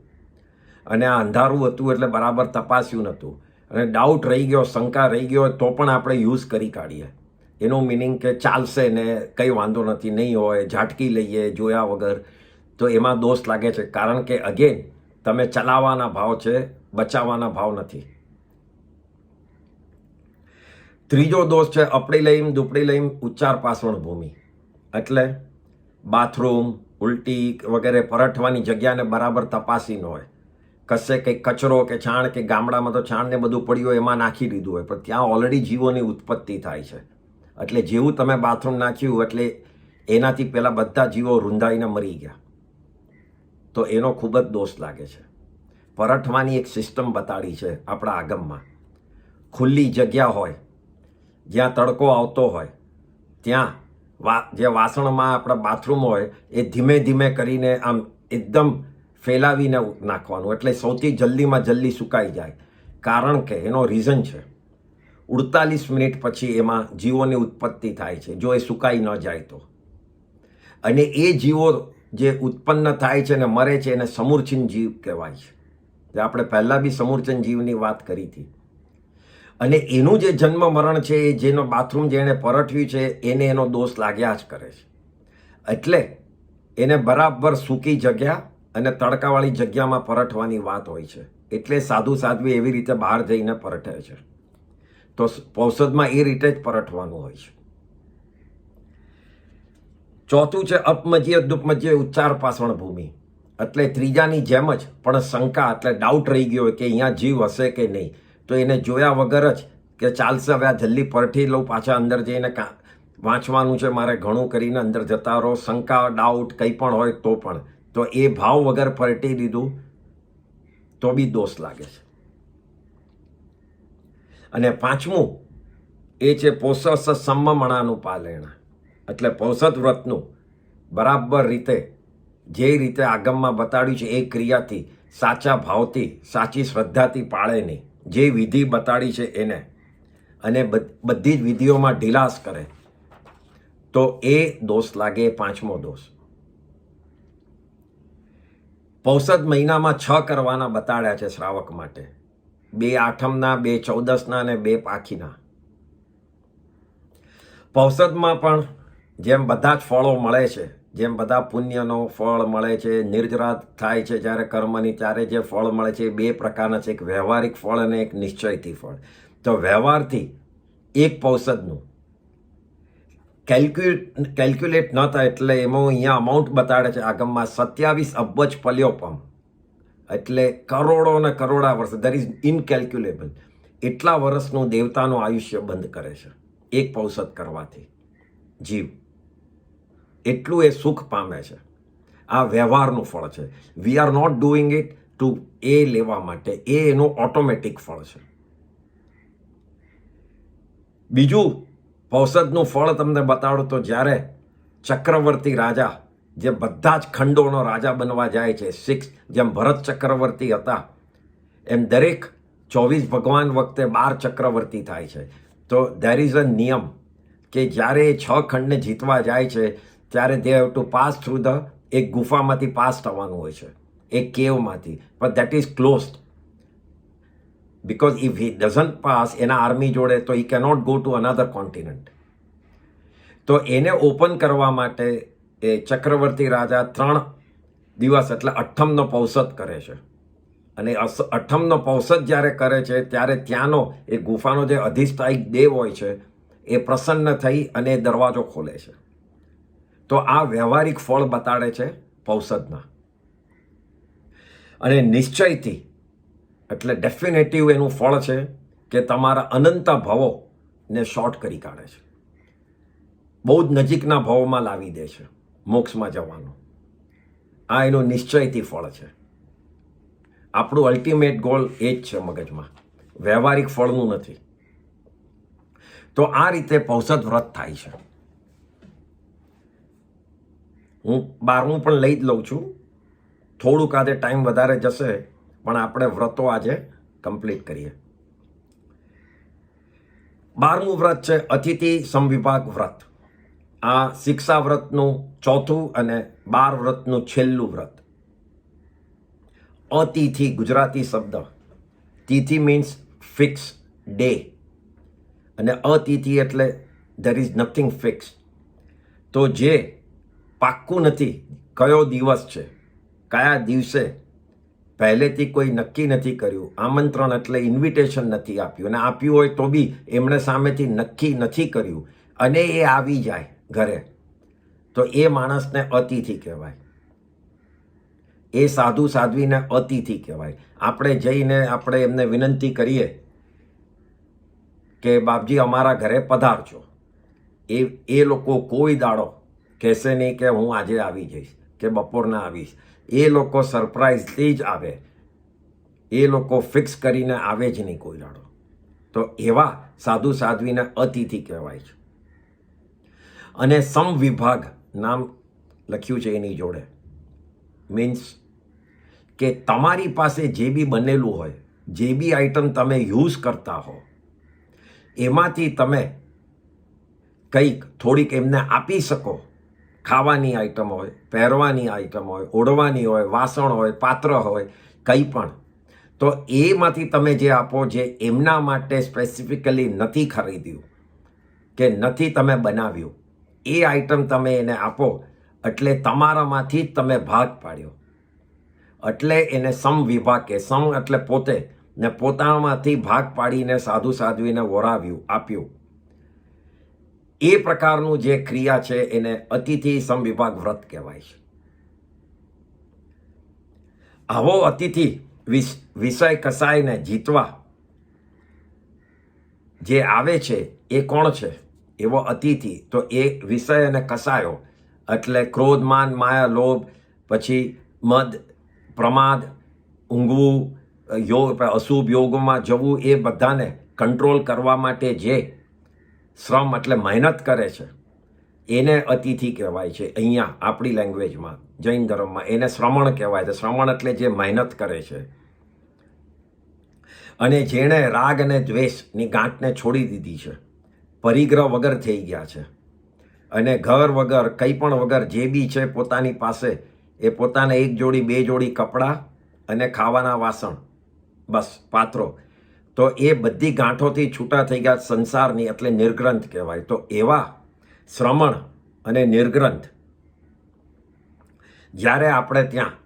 અને આ અંધારું હતું એટલે બરાબર તપાસ્યું નહોતું, અને ડાઉટ રહી ગયો, શંકા રહી ગયો તો પણ આપણે યુઝ કરી કાઢીએ. એનું મિનિંગ કે ચાલશે ને કંઈ વાંધો નથી, નહીં હોય, ઝાટકી લઈએ જોયા વગર, તો એમાં દોષ લાગે છે. કારણ કે અગેન તમે ચલાવવાના ભાવ છે, બચાવવાના ભાવ નથી. ત્રીજો દોષ છે અપડી લઈમ દુપડી લઈમ ઉચ્ચાર પાસવણ ભૂમિ. એટલે બાથરૂમ, ઉલટી વગેરે પરઠવાની જગ્યાને બરાબર તપાસી ન હોય. કશે કંઈક કચરો કે છાણ, કે ગામડામાં તો છાણ ને બધું પડ્યું હોય એમાં નાખી દીધું હોય, પણ ત્યાં ઓલરેડી જીવોની ઉત્પત્તિ થાય છે. એટલે જેવું તમે બાથરૂમ નાખ્યું એટલે એનાથી પહેલાં બધા જીવો રૂંધાઈને મરી ગયા, તો એનો ખૂબ જ દોષ લાગે છે. પરઠવાની એક સિસ્ટમ બતાડી છે આપણા આગમમાં. ખુલ્લી જગ્યા હોય, જ્યાં તડકો આવતો હોય, ત્યાં જે વાસણમાં આપણા બાથરૂમ હોય એ ધીમે ધીમે કરીને આમ એકદમ ફેલાવીને નાખવાનું, એટલે સૌથી જલ્દીમાં જલ્દી સુકાઈ જાય. કારણ કે એનો રીઝન છે 48 મિનિટ પછી એમાં જીવોની ઉત્પત્તિ થાય છે, જો એ સુકાઈ ન જાય તો. અને એ જીવો જે ઉત્પન્ન થાય છે ને મરે છે એને સમૂર્છિન જીવ કહેવાય છે. જે આપણે પહેલાં બી સમૂર્છન જીવની વાત કરી હતી. અને એનું જે જન્મ મરણ છે, એ જેનો બાથરૂમ જેણે પરઠ્યું છે એને એનો દોષ લાગ્યા જ કરે છે. એટલે એને બરાબર સૂકી જગ્યા અને તડકાવાળી જગ્યામાં પરઠવાની વાત હોય છે. એટલે સાધુ સાધ્વી એવી રીતે બહાર જઈને પરઠે છે. તો પૌષધમાં એ રીતે જ પરઠવાનું હોય છે. ચોથું છે અપમજીય દુપમજીય ઉચ્ચાર પાસવણ ભૂમિ. એટલે ત્રીજાની જેમ જ પણ શંકા, એટલે ડાઉટ રહી ગયો હોય કે અહીંયા જીવ હશે કે નહીં, તો એને જોયા વગર જ કે ચાલશે હવે આ જલ્દી પરઠી લઉં, પાછા અંદર જઈને વાંચવાનું છે મારે, ઘણું કરીને અંદર જતા રહો. શંકા, ડાઉટ કંઈ પણ હોય તો પણ, તો એ ભાવ વગર પરટી દીધું તો બી દોષ લાગે છે. અને પાંચમું એ છે પોષસ સંમમણાનું પાલન. એટલે પૌષધ વ્રતનું બરાબર રીતે જે રીતે આગમમાં બતાડ્યું છે એ ક્રિયાથી, સાચા ભાવથી, સાચી શ્રદ્ધાથી પાળે નહીં. જે વિધિ બતાડી છે એને, અને બધી જ વિધિઓમાં ઢીલાસ કરે તો એ દોષ લાગે. પાંચમો દોષ. પૌષધ મહિનામાં 6 કરવાના બતાડ્યા છે શ્રાવક માટે. 2 આઠમના, 2 ચૌદસના અને 2 પાખીના. પૌષધમાં પણ જેમ બધા જ ફળો મળે છે, જેમ બધા પુણ્યનો ફળ મળે છે, નિર્જરા થાય છે જ્યારે કર્મની, ત્યારે જે ફળ મળે છે એ 2 પ્રકારના છે, એક વ્યવહારિક ફળ અને એક નિશ્ચયથી ફળ. તો વ્યવહારથી એક પૌષધનું કેલ્ક્યુલેટ ન થાય, એટલે એમાં અહીંયા અમાઉન્ટ બતાડે છે આગમમાં 27 અબજ પલ્યોપમ. એટલે કરોડો ને કરોડા વર્ષ, દેટ ઇઝ ઇનકેલ્ક્યુલેબલ. એટલા વર્ષનું દેવતાનું આયુષ્ય બંધ કરે છે એક પૌષધ કરવાથી જીવ. એટલું એ સુખ પામે છે. આ વ્યવહારનું ફળ છે. We are not doing it to એ લેવા માટે, એ એનું ઓટોમેટિક ફળ છે. બીજું પૌષદનું ફળ તમને બતાડું તો જ્યારે ચક્રવર્તી રાજા, જે બધા જ ખંડોનો રાજા બનવા જાય છે, 6 જેમ ભરત ચક્રવર્તી હતા એમ દરેક 24 ભગવાન વખતે 12 ચક્રવર્તી થાય છે. તો ધેર ઇઝ અ નિયમ કે જ્યારે એ 6 ખંડને જીતવા જાય છે ત્યારે they have to pass through the એક ગુફામાંથી પાસ થવાનું હોય છે, એક કેવમાંથી, પણ that is closed. Because if he doesn't pass એના આર્મી જોડે તો હી cannot go to another continent. તો એને ઓપન કરવા માટે એ ચક્રવર્તી રાજા 3 દિવસ એટલે 8મનો પૌષદ કરે છે. અને 8મનો પૌષદ જ્યારે કરે છે ત્યારે ત્યાંનો એ ગુફાનો જે અધિષ્ઠાયી દેવ હોય છે એ પ્રસન્ન થઈ અને દરવાજો ખોલે છે. તો આ વ્યવહારિક ફળ બતાડે છે પૌષદના. અને નિશ્ચયથી એટલે ડેફિનેટિવ એનું ફળ છે કે તમારા અનંત ભવોને શોર્ટ કરી કાઢે છે, બહુ જ નજીકના ભવોમાં લાવી દે છે, મોક્ષમાં જવાનું. આ એનું નિશ્ચયથી ફળ છે. આપણું અલ્ટિમેટ ગોલ એ જ છે મગજમાં, વ્યવહારિક ફળનું નથી. તો આ રીતે પૌષદ વ્રત થાય છે. હું 12મું પણ લઈ જ લઉં છું. થોડુંક આજે ટાઈમ વધારે જશે પણ આપણે વ્રતો આજે કમ્પ્લીટ કરીએ. 12મું વ્રત છે અતિથિ સમવિભાગ વ્રત. આ શિક્ષા વ્રતનું 4થું અને 12 વ્રતનું છેલ્લું વ્રત. અતિથિ ગુજરાતી શબ્દ, તિથિ મીન્સ ફિક્સ ડે, અને અતિથિ એટલે ધેર ઇઝ નથિંગ ફિક્સ. તો જે પાક્કું નથી કયો દિવસ છે, કયા દિવસે, પહેલેથી કોઈ નક્કી નથી કર્યું, આમંત્રણ એટલે ઇન્વિટેશન નથી આપ્યું, અને આપ્યું હોય તો બી એમણે સામેથી નક્કી નથી કર્યું અને એ આવી જાય ઘરે, તો એ માણસને અતિથિ કહેવાય. એ સાધુ સાધ્વીને અતિથિ કહેવાય. આપણે જઈને આપણે એમને વિનંતી કરીએ કે બાપજી અમારા ઘરે પધારજો, એ લોકો કોઈ દાડો કહેશે નહીં કે હું આજે આવી જઈશ કે બપોરના આવીશ. એ લોકો સરપ્રાઇઝથી જ આવે, એ લોકો ફિક્સ કરીને આવે જ નહીં કોઈ દાડો. તો એવા સાધુ સાધ્વીને અતિથિ કહેવાય છે. અને સમવિભાગ નામ લખ્યું છે એની જોડે, મીન્સ કે તમારી પાસે જે બી બનેલું હોય, જે બી આઈટમ તમે યુઝ કરતા હો, એમાંથી તમે કંઈક થોડીક એમને આપી શકો. ખાવાની આઈટમ હોય, પહેરવાની આઈટમ હોય, ઓઢવાની હોય, વાસણ હોય, પાત્ર હોય, કંઈ પણ. તો એમાંથી તમે જે આપો, જે એમના માટે સ્પેસિફિકલી નથી ખરીદ્યું કે નથી તમે બનાવ્યું, એ આઈટમ તમે એને આપો એટલે તમારામાંથી જ તમે ભાગ પાડ્યો. એટલે એને સમવિભાગ કે, સમ એટલે પોતે, ને પોતામાંથી ભાગ પાડીને સાધુ સાધ્વીને વરાવ્યું, આપ્યું. એ પ્રકારનું જે ક્રિયા છે એને અતિથિ સમવિભાગ વ્રત કહેવાય છે. આવો અતિથિ વિષય કસાયને જીતવા જે આવે છે એ કોણ છે? એવો અતિથિ. તો એ વિષય અને કસાયો એટલે ક્રોધ, માન, માયા, લોભ, પછી મદ, પ્રમાદ, ઊંઘવું, અશુભ યોગમાં જવું, એ બધાને કંટ્રોલ કરવા માટે જે શ્રમ એટલે મહેનત કરે છે એને અતિથિ કહેવાય છે. અહીંયા આપણી લેંગ્વેજમાં, જૈન ધર્મમાં એને શ્રમણ કહેવાય છે. શ્રમણ એટલે જે મહેનત કરે છે. અને જેણે રાગ અને દ્વેષની ગાંઠને છોડી દીધી છે, પરિગ્રહ વગર થઈ ગયા છે, અને ઘર વગર, કંઈ પણ વગર જે બી છે પોતાની પાસે, એ પોતાને 1 જોડી 2 જોડી કપડાં અને ખાવાના વાસણ, બસ પાત્રો, તો એ બધી ગાંઠોથી છૂટા થઈ ગયા સંસારની, એટલે નિર્ગ્રંથ કહેવાય. તો એવા શ્રમણ અને નિર્ગ્રંથ જ્યારે આપણે ત્યાં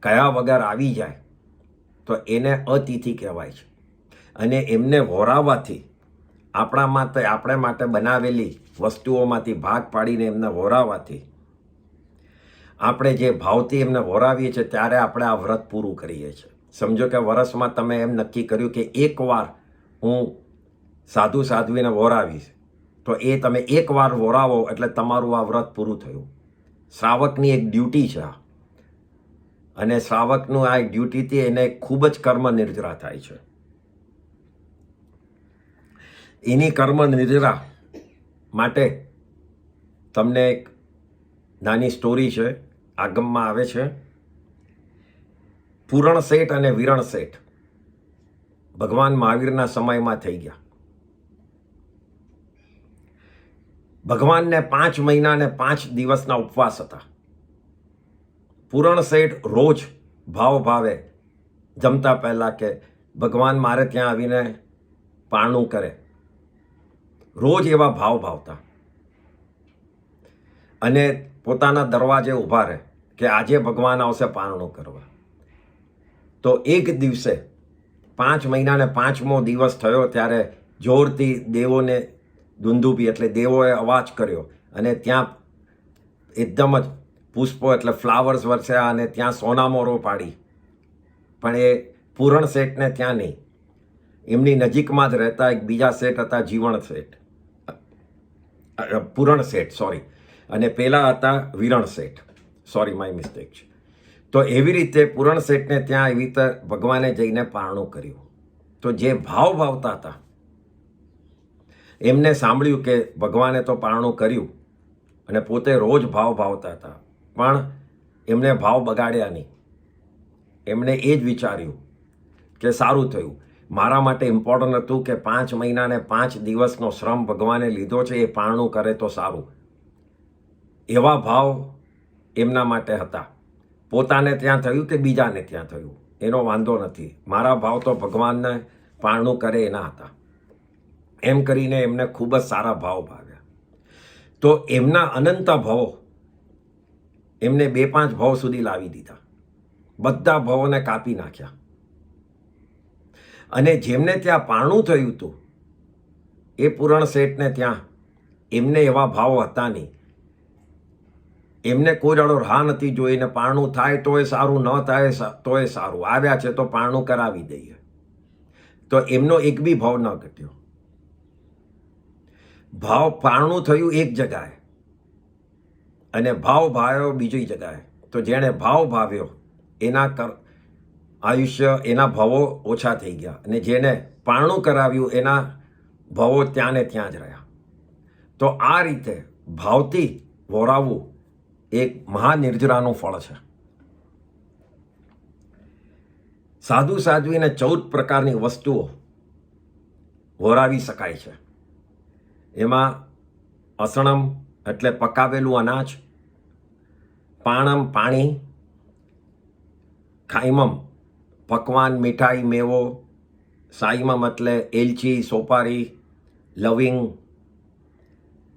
કયા વગર આવી જાય તો એને અતિથિ કહેવાય છે. અને એમને વોરાવવાથી, આપણે માટે બનાવેલી વસ્તુઓમાંથી ભાગ પાડીને એમને વોરાવવાથી, આપણે જે ભાવથી એમને વોરાવીએ છીએ ત્યારે આપણે આ વ્રત પૂરું કરીએ છીએ. સમજો કે વર્ષમાં તમે એમ નક્કી કર્યું કે એકવાર હું સાધુ સાધ્વીને વોરાવીશ, તો એ તમે એકવાર વોરાવો એટલે તમારું આ વ્રત પૂરું થયું. શ્રાવકની એક ડ્યુટી છે આ. અને શ્રાવકનું આ ડ્યુટીથી એને ખૂબ જ કર્મ નિર્જરા થાય છે. એની કર્મ નિર્જરા માટે તમને એક નાની સ્ટોરી છે, આગમમાં આવે છે. પૂરણ શેઠ અને વિરણ શેઠ ભગવાન મહાવીરના સમયમાં થઈ ગયા. ભગવાનને 5 મહિના અને 5 દિવસના ઉપવાસ હતા. પૂરણ શેઠ રોજ ભાવે જમતા પહેલા કે ભગવાન મારે ત્યાં આવીને પારણું કરે, રોજ એવા ભાવતા અને પોતાના દરવાજે ઊભા રહે કે આજે ભગવાન આવશે પારણું કરવા. તો એક દિવસે 5 મહિનાને 5મો દિવસ થયો ત્યારે જોરથી દેવોને દુંદુભી એટલે દેવોએ અવાજ કર્યો અને ત્યાં એકદમ જ પુષ્પો એટલે ફ્લાવર્સ વરસ્યા અને ત્યાં સોનામોરો પાડી. પણ એ પૂરણ શેઠને ત્યાં નહીં, એમની નજીકમાં જ રહેતા એક બીજા શેઠ હતા, જીવણ શેઠ, પૂરણ શેઠ સોરી, અને પેલા હતા વિરણ શેઠ, સોરી માય મિસ્ટેક છે. તો એવી રીતે પૂરણ શેઠને ત્યાં એવી રીતે ભગવાને જઈને પારણું કર્યું. તો જે ભાવતા હતા એમને સાંભળ્યું કે ભગવાને તો પારણું કર્યું અને પોતે રોજ ભાવતા હતા, પણ એમને ભાવ બગાડ્યા નહીં. એમણે એ જ વિચાર્યું કે સારું થયું, મારા માટે ઇમ્પોર્ટન્ટ હતું કે 5 મહિનાને 5 દિવસનો શ્રમ ભગવાને લીધો છે, એ પારણું કરે તો સારું. એવા ભાવ એમના માટે હતા. પોતાને ત્યાં થયું કે બીજાને ત્યાં થયું એનો વાંધો નથી, મારા ભાવ તો ભગવાનને પારણું કરે એના હતા. એમ કરીને એમને ખૂબ જ સારા ભાવ ભાવ્યા. તો એમના અનંત ભાવો એમને 2-5 ભાવ સુધી લાવી દીધા, બધા ભાવોને કાપી નાખ્યા. અને જેમને ત્યાં પારણું થયું હતું એ પૂરણ શેઠને ત્યાં એમને એવા ભાવ હતા નહીં. એમને કોઈ દાડો રાહ નથી જોઈને પારણું થાય તોય સારું, ન થાય તોય સારું, આવ્યા છે તો પારણું કરાવી દઈએ. તો એમનો એક બી ભાવ ન ઘટ્યો. પારણું થયું એક જગાએ અને ભાવ ભાવ્યો બીજી જગાએ. તો જેણે ભાવ ભાવ્યો એના આયુષ્ય, એના ભાવો ઓછા થઈ ગયા, અને જેને પારણું કરાવ્યું એના ભાવો ત્યાં ને ત્યાં જ રહ્યા. તો આ રીતે ભાવથી વોરાવવું એક મહાનિર્જરાનું ફળ છે. સાધુ સાધ્વીને 14 પ્રકારની વસ્તુઓ વોરાવી શકાય છે. એમાં અસણમ એટલે પકાવેલું અનાજ, પાણમ પાણી, ખાઈમમ પકવાન મીઠાઈ મેવો, સાઈમમ એટલે એલચી સોપારી, લવિંગ,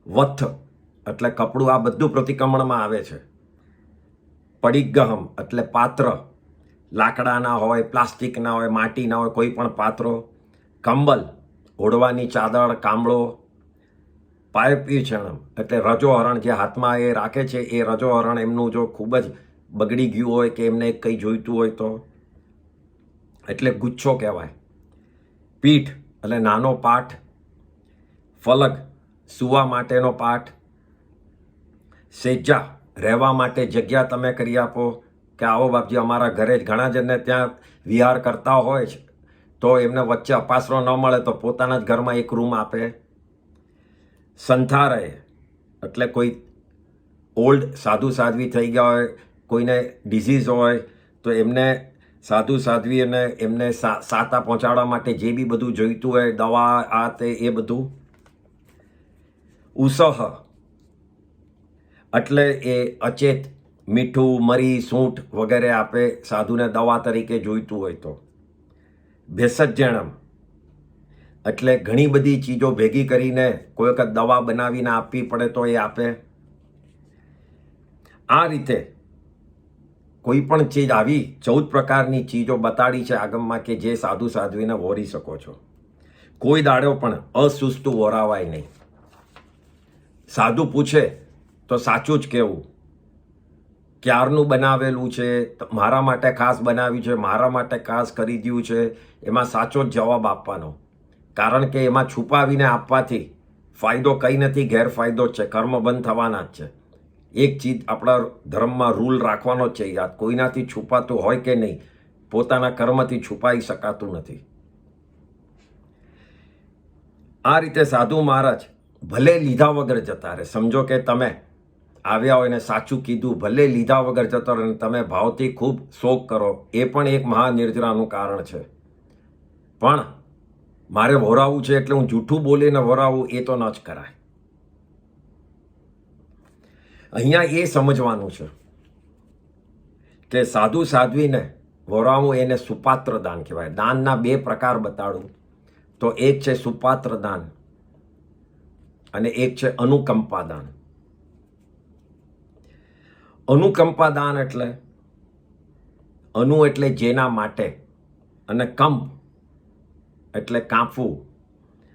વથ એટલે કપડું, આ બધું પ્રતિક્રમણમાં આવે છે. પડિગહમ એટલે પાત્ર, લાકડાના હોય, પ્લાસ્ટિકના હોય, માટીના હોય, કોઈ પણ પાત્રો. કંબલ ઓઢવાની ચાદર, કામળો. પાયપીછણમ એટલે રજોહરણ, જે હાથમાં એ રાખે છે એ રજોહરણ એમનું જો ખૂબ જ બગડી ગયું હોય કે એમને કંઈ જોઈતું હોય તો એટલે ગુચ્છો કહેવાય. પીઠ એટલે નાનો પાઠ. ફલક સૂવા માટેનો પાઠ. સેજા રહેવા માટે જગ્યા તમે કરી આપો કે આવો બાપજી અમારા ઘરે જ, ઘણા જણને ત્યાં વિહાર કરતા હોય છે તો એમને વચ્ચે અપાસરો ન મળે તો પોતાના જ ઘરમાં એક રૂમ આપે. સંથારય એટલે કોઈ ઓલ્ડ સાધુ સાધ્વી થઈ ગયા હોય, કોઈને ડિઝીઝ હોય તો એમને સાધુ સાધ્વી અને એમને સાતા પહોંચાડવા માટે જે બી બધું જોઈતું હોય, દવા આ તે એ બધું. ઉસહ એટલે એ અચેત મીઠું, મરી, સૂંઠ વગેરે આપે સાધુને દવા તરીકે જોઈતું હોય તો. ભેષજ્યણમ એટલે ઘણી બધી ચીજો ભેગી કરીને કોઈ વખત દવા બનાવીને આપવી પડે તો એ આપે. આ રીતે કોઈ પણ ચીજ, આવી 14 પ્રકારની ચીજો બતાડી છે આગમમાં કે જે સાધુ સાધ્વીને વોરી શકો છો. કોઈ દાડો પણ અસુસ્તું વોરાવાય નહીં. સાધુ પૂછે તો સાચું જ કહેવું. ક્યારનું બનાવેલું છે, મારા માટે ખાસ બનાવ્યું છે, મારા માટે ખાસ ખરીદ્યું છે, એમાં સાચો જ જવાબ આપવાનો. કારણ કે એમાં છુપાવીને આપવાથી ફાયદો કંઈ નથી, ગેરફાયદો જ છે, કર્મ બંધ થવાના જ છે. એક ચીજ આપણા ધર્મમાં રૂલ રાખવાનો જ છે યાદ, કોઈનાથી છુપાતું હોય કે નહીં, પોતાના કર્મથી છુપાઈ શકાતું નથી. આ રીતે સાધુ મહારાજ ભલે લીધા વગર જતા રહે. સમજો કે તમે આવ્યા હોય ને સાચું કીધું, ભલે લીધા વગર જતો રહે, તમે ભાવથી ખૂબ શોક કરો, એ પણ એક મહાનિર્જરાનું કારણ છે. પણ મારે વરાવવું છે એટલે હું જૂઠું બોલીને વરાવું, એ તો ન જ કરાય. અહીંયા એ સમજવાનું છે કે સાધુ સાધ્વીને વરાવવું એને સુપાત્ર દાન કહેવાય. દાનના બે પ્રકાર બતાડું તો એક છે સુપાત્ર દાન અને એક છે અનુકંપા દાન. અનુકંપા દાન એટલે અનુ એટલે જેના માટે અને કંપ એટલે કાંપવું,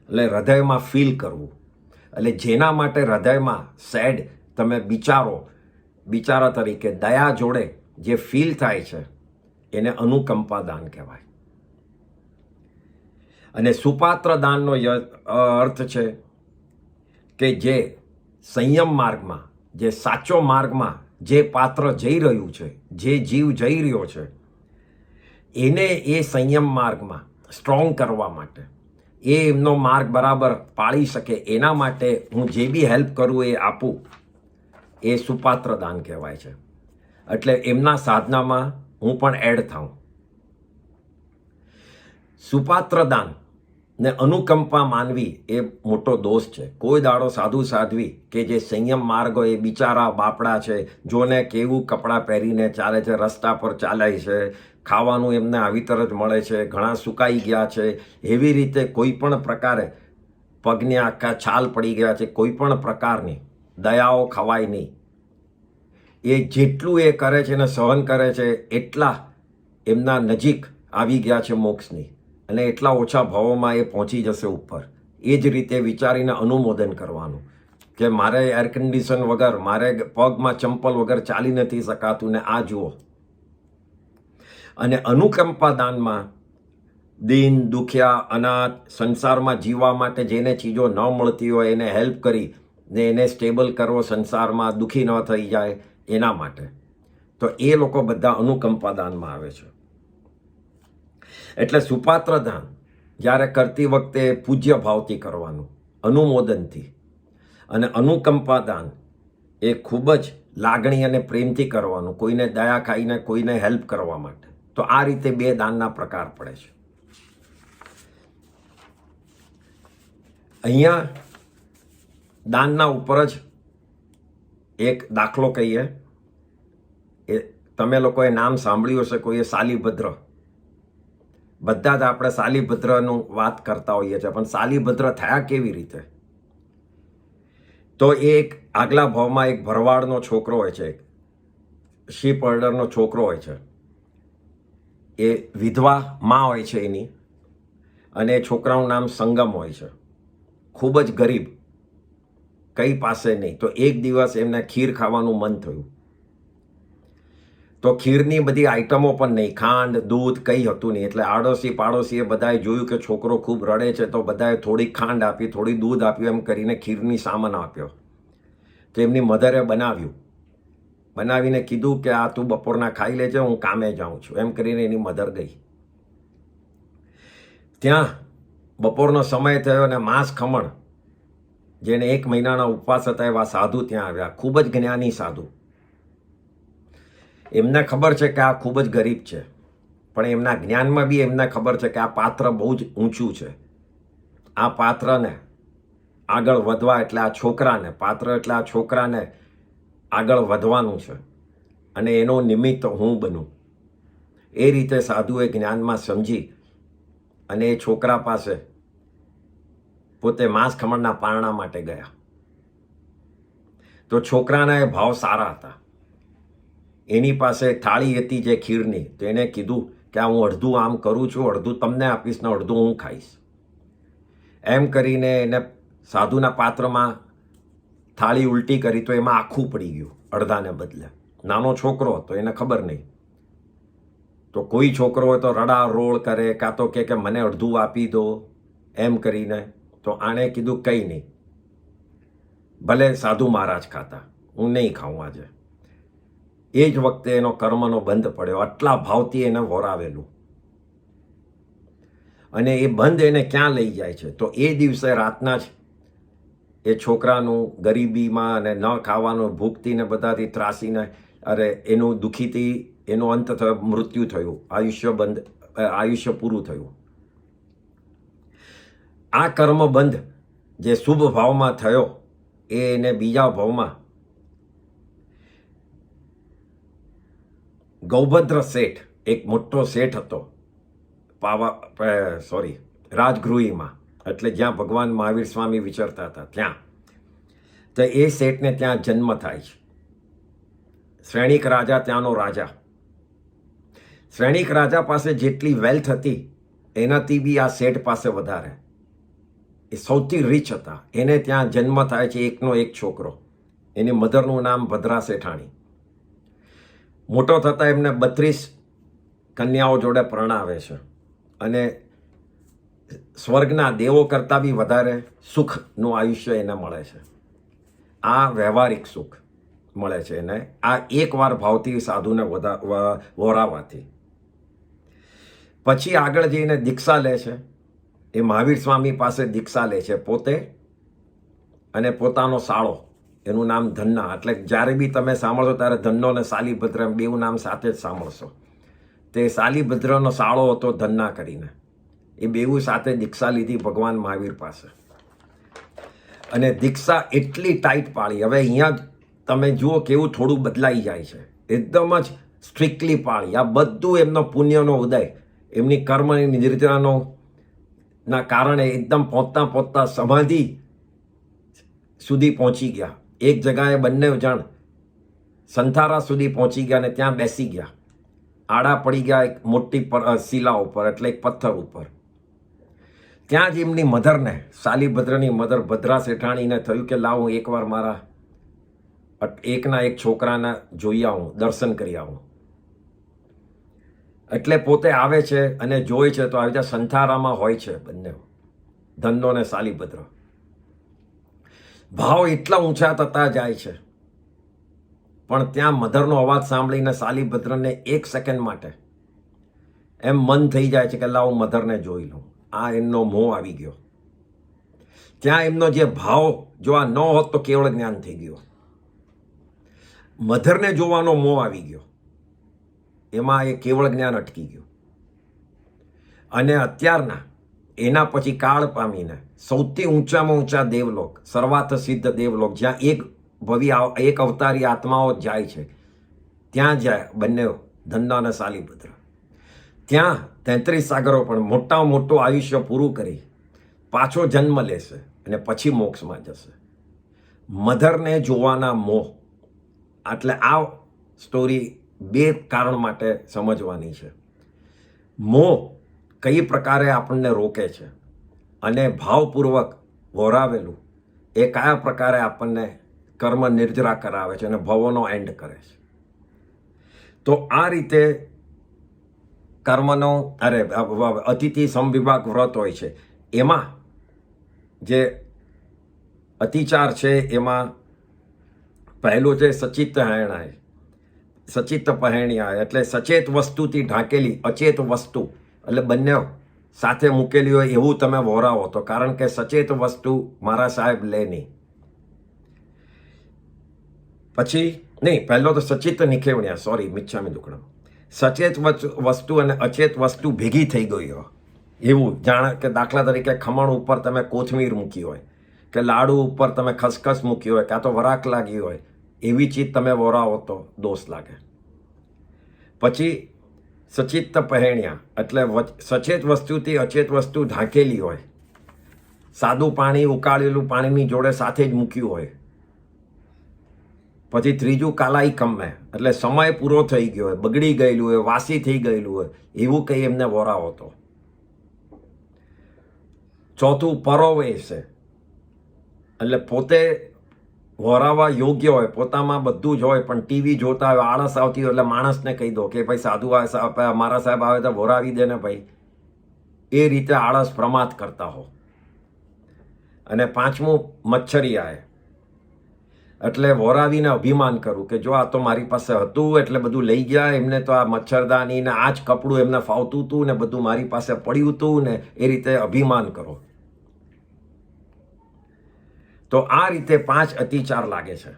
એટલે હૃદયમાં ફીલ કરવું. એટલે જેના માટે હૃદયમાં સેડ તમે બિચારા તરીકે દયા જોડે જે ફીલ થાય છે એને અનુકંપા દાન કહેવાય. અને સુપાત્ર દાનનો અર્થ છે કે જે સંયમ માર્ગમાં, જે સાચો માર્ગમાં જે પાત્ર જઈ રહ્યું છે, જે જીવ જઈ રહ્યો છે, એને એ સંયમ માર્ગમાં સ્ટ્રોંગ કરવા માટે, એ એમનો માર્ગ બરાબર પાળી શકે, એના માટે હું જે બી હેલ્પ કરું એ આપું, એ સુપાત્ર દાન કહેવાય છે. એટલે એમના સાધનામાં હું પણ એડ થાઉં. સુપાત્ર દાન ને અનુકંપા માનવી એ મોટો દોષ છે. કોઈ દાડો સાધુ સાધ્વી કે જે સંયમ માર્ગ હોય એ બિચારા બાપડા છે, જોને કેવું કપડાં પહેરીને ચાલે છે, રસ્તા પર ચાલે છે, ખાવાનું એમને આવી તરત મળે છે, ઘણા સુકાઈ ગયા છે, એવી રીતે કોઈ પણ પ્રકારે પગને આખા છાલ પડી ગયા છે, કોઈ પણ પ્રકારની દયાઓ ખવાય નહીં. એ જેટલું એ કરે છે ને સહન કરે છે એટલા એમના નજીક આવી ગયા છે મોક્ષની, અને એટલા ઓછા ભાવોમાં એ પહોંચી જશે ઉપર. એ જ રીતે વિચારીને અનુમોદન કરવાનું કે મારે એર કન્ડિશન વગર, મારે પગમાં ચંપલ વગર ચાલી નથી શકાતું ને આ જુઓ. અને અનુકંપા દાનમાં દીન, દુખિયા, અનાથ, સંસારમાં જીવવા માટે જેને ચીજો ન મળતી હોય એને હેલ્પ કરી ને એને સ્ટેબલ કરવો, સંસારમાં દુઃખી ન થઈ જાય એના માટે. તો એ લોકો બધા અનુકંપા દાનમાં આવે છે. એટલે સુપાત્ર દાન જ્યારે કરતી વખતે પૂજ્ય ભાવથી કરવાનું, અનુમોદનથી. અને અનુકંપા દાન એ ખૂબ જ લાગણી અને પ્રેમથી કરવાનું, કોઈને દયા ખાઈને કોઈને હેલ્પ કરવા માટે. તો આ રીતે બે દાનના પ્રકાર પડે છે. અહીંયા દાનના ઉપર જ એક દાખલો કહીએ. એ તમે લોકોએ નામ સાંભળ્યું હશે, કોઈએ શાલીભદ્ર. બધા જ આપણે શાલીભદ્રનું વાત કરતા હોઈએ છીએ, પણ શાલીભદ્ર થયા કેવી રીતે? તો એક આગલા ભાવમાં એક ભરવાડનો છોકરો હોય છે, શીપ હોલ્ડરનો છોકરો હોય છે. એ વિધવા માં હોય છે એની, અને એ છોકરાનું નામ સંગમ હોય છે. ખૂબ જ ગરીબ, કઈ પાસે નહીં. તો એક દિવસ એમને ખીર ખાવાનું મન થયું. તો ખીરની બધી આઈટમો પણ નહીં, ખાંડ, દૂધ કંઈ હતું નહીં. એટલે આડોશી પાડોશીએ બધાએ જોયું કે છોકરો ખૂબ રડે છે, તો બધાએ થોડી ખાંડ આપી, થોડી દૂધ આપ્યું, એમ કરીને ખીરની સામાન આપ્યો. તો એમની મધરે બનાવીને કીધું કે આ તું બપોરના ખાઈ લેજે, હું કામે જાઉં છું. એમ કરીને એની મધર ગઈ. ત્યાં બપોરનો સમય થયો અને માંસ ખમણ, જેને 1 મહિનાના ઉપવાસ હતા, એવા સાધુ ત્યાં આવ્યા. ખૂબ જ જ્ઞાની સાધુ. એમને ખબર છે કે આ ખૂબ જ ગરીબ છે, પણ એમના જ્ઞાનમાં બી એમને ખબર છે કે આ પાત્ર બહુ જ ઊંચું છે. આ પાત્રને આગળ વધવા એટલે આ છોકરાને, પાત્ર એટલે આ છોકરાને આગળ વધવાનું છે, અને એનો નિમિત્ત હું બનું. એ રીતે સાધુએ જ્ઞાનમાં સમજી અને એ છોકરા પાસે પોતે માંસ ખમણના પારણા માટે ગયા. તો છોકરાના એ ભાવ સારા હતા. એની પાસે થાળી હતી જે ખીરની, તો એને કીધું કે આ હું અડધું આમ કરું છું, અડધું તમને આપીશ ને અડધું હું ખાઈશ. એમ કરીને એને સાધુના પાત્રમાં થાળી ઉલટી કરી, તો એમાં આખું પડી ગયું અડધાને બદલે. નાનો છોકરો હતો, એને ખબર નહીં. તો કોઈ છોકરો હોય તો રડા રોળ કરે, કાં તો કે મને અડધું આપી દો એમ કરીને. તો આણે કીધું કંઈ નહીં, ભલે સાધુ મહારાજ ખાતા. હું નહીં ખાઉં આજે. એ જ વખતે એનો કર્મનો બંધ પડ્યો. આટલા ભાવથી એને વોરાવેલું. અને એ બંધ એને ક્યાં લઈ જાય છે? તો એ દિવસે રાતના જ એ છોકરાનું ગરીબીમાં અને ન ખાવાનું, ભૂખથી ને બધાથી ત્રાસીને, અરે એનું દુઃખીથી એનો અંત થયો, મૃત્યુ થયું, આયુષ્ય પૂરું થયું. આ કર્મ બંધ જે શુભ ભાવમાં થયો એ એને બીજા ભાવમાં ગૌભદ્ર શેઠ, એક મોટો શેઠ હતો રાજગૃહીમાં, એટલે જ્યાં ભગવાન મહાવીર સ્વામી વિચરતા હતા ત્યાં. તો એ શેઠને ત્યાં જન્મ થાય છે. શ્રેણિક રાજા ત્યાંનો રાજા. શ્રેણિક રાજા પાસે જેટલી વેલ્થ હતી એનાથી બી આ શેઠ પાસે વધારે. એ સૌથી રીચ હતા. એને ત્યાં જન્મ થાય છે એકનો એક છોકરો. એની મધરનું નામ ભદ્રા શેઠાણી. મોટો થતાં એમને 32 કન્યાઓ જોડે પરણાવે છે અને સ્વર્ગના દેવો કરતાં બી વધારે સુખનું આયુષ્ય એને મળે છે. આ વ્યવહારિક સુખ મળે છે એને આ એકવાર ભાવથી સાધુને વોરાવાથી. પછી આગળ જઈને દીક્ષા લે છે. એ મહાવીર સ્વામી પાસે દીક્ષા લે છે પોતે અને પોતાનો સાળો, એનું નામ ધન્ના. એટલે જ્યારે બી તમે સાંભળશો ત્યારે ધન્નો અને સાલીભદ્ર બેઉ નામ સાથે જ સાંભળશો. તે સાલીભદ્રનો સાળો હતો ધન્ના કરીને. એ બેઉ સાથે દીક્ષા લીધી ભગવાન મહાવીર પાસે. અને દીક્ષા એટલી ટાઈટ પાળી. હવે અહીંયા જ તમે જુઓ કેવું થોડું બદલાઈ જાય છે. એકદમ જ સ્ટ્રિક્ટલી પાળી. આ બધું એમનો પુણ્યનો ઉદય, એમની કર્મની નિર્જરાનો ના કારણે એકદમ પહોંચતા સમાધિ સુધી પહોંચી ગયા. એક જગાએ બંને જણ સંથારા સુધી પહોંચી ગયા અને ત્યાં બેસી ગયા. આડા પડી ગયા એક મોટી શિલા ઉપર, એટલે એક પથ્થર ઉપર. ત્યાં જ એમની મધરને, સાલીભદ્રની મધર ભદ્રા શેઠાણીને થયું કે લાવ હું એકવાર મારા એકના એક છોકરાને જોઈ આવું, દર્શન કરી આવું. એટલે પોતે આવે છે અને જોઈ છે તો આવી રીતે સંથારામાં હોય છે બંને, ધન્નો ને સાલીભદ્ર. ભાવ એટલા ઊંચા થતા જાય છે. પણ ત્યાં મધરનો અવાજ સાંભળીને સાલીભદ્રને 1 સેકન્ડ માટે એમ મન થઈ જાય છે કે લાવ હું મધરને જોઈ લઉં. આ એમનો મોહ આવી ગયો. ત્યાં એમનો જે ભાવ જો આ ન હોત તો કેવળ જ્ઞાન થઈ ગયું. મધરને જોવાનો મોહ આવી ગયો, એમાં એ કેવળ જ્ઞાન અટકી ગયું. અને અત્યારના એના પછી કાળ પામીને સૌથી ઊંચામાં ઊંચા દેવલોક, સર્વાર્થ સિદ્ધ દેવલોક, જ્યાં એક અવતારી આત્માઓ જાય છે, ત્યાં જાય બંને ધન્ના અને સાલીભદ્ર. ત્યાં 33 સાગરો પણ મોટામાં મોટું આયુષ્ય પૂરું કરી પાછો જન્મ લેશે અને પછી મોક્ષમાં જશે. મધરને જોવાના મોહ. એટલે આ સ્ટોરી 2 કારણ માટે સમજવાની છે. મોહ કઈ પ્રકારે આપણને રોકે છે અને ભાવપૂર્વક વોરાવેલું એ કયા પ્રકારે આપણને કર્મ નિર્જરા કરાવે છે અને ભવોનો એન્ડ કરે છે. તો આ રીતે કર્મનો અતિથિ સમવિભાગ વ્રત હોય છે. એમાં જે અતિચાર છે એમાં પહેલું છે સચિત્ત પહેરણાય. સચિત્ત પહેરણાય એટલે સચેત વસ્તુથી ઢાંકેલી અચેત વસ્તુ, એટલે બંને સાથે મૂકેલી હોય એવું તમે વોરાવો તો. કારણ કે સચેત વસ્તુ મારા સાહેબ લે નહીં. પછી નહીં, પહેલો તો સચિત્ત નિખેવણ્યા, સોરી, મિચ્છામી દુક્કડમ. સચેત વસ્તુ અને અચેત વસ્તુ ભેગી થઈ ગઈ હોય એવું. જાણે કે દાખલા તરીકે ખમણ ઉપર તમે કોથમીર મૂકી હોય, કે લાડુ ઉપર તમે ખસખસ મૂકી હોય, કાં તો વરાક લાગી હોય, એવી ચીજ તમે વોરાવો તો દોષ લાગે. પછી સચિત્ત પહેરણ્યા એટલે સચેત વસ્તુથી અચેત વસ્તુ ઢાંકેલી હોય. સાદું પાણી ઉકાળેલું પાણીની જોડે સાથે જ મૂક્યું હોય. પછી ત્રીજું કાલાઈ કમ્મે એટલે સમય પૂરો થઈ ગયો હોય, બગડી ગયેલું હોય, વાસી થઈ ગયેલું હોય, એવું કંઈ એમને વોરાવો તો. ચોથું પરોવેશે એટલે પોતે વોરાવા યોગ્ય હોય, પોતામાં બધું જ હોય, પણ ટીવી જોતા હોય, આળસ આવતી હોય એટલે માણસને કહી દો કે ભાઈ સાધુ મારા સાહેબ આવે તો વોરાવી દે ને ભાઈ. એ રીતે આળસ પ્રમાદ કરતા હો. અને પાંચમું મચ્છરી આવે. એટલે વોરાવીને અભિમાન કરું કે જો આ તો મારી પાસે હતું એટલે બધું લઈ ગયા, એમને તો આ મચ્છરદાની ને આ જ કપડું એમને ફાવતું હતું ને બધું મારી પાસે પડ્યું હતું ને, એ રીતે અભિમાન કરો. તો આ રીતે 5 અતિચાર લાગે છે.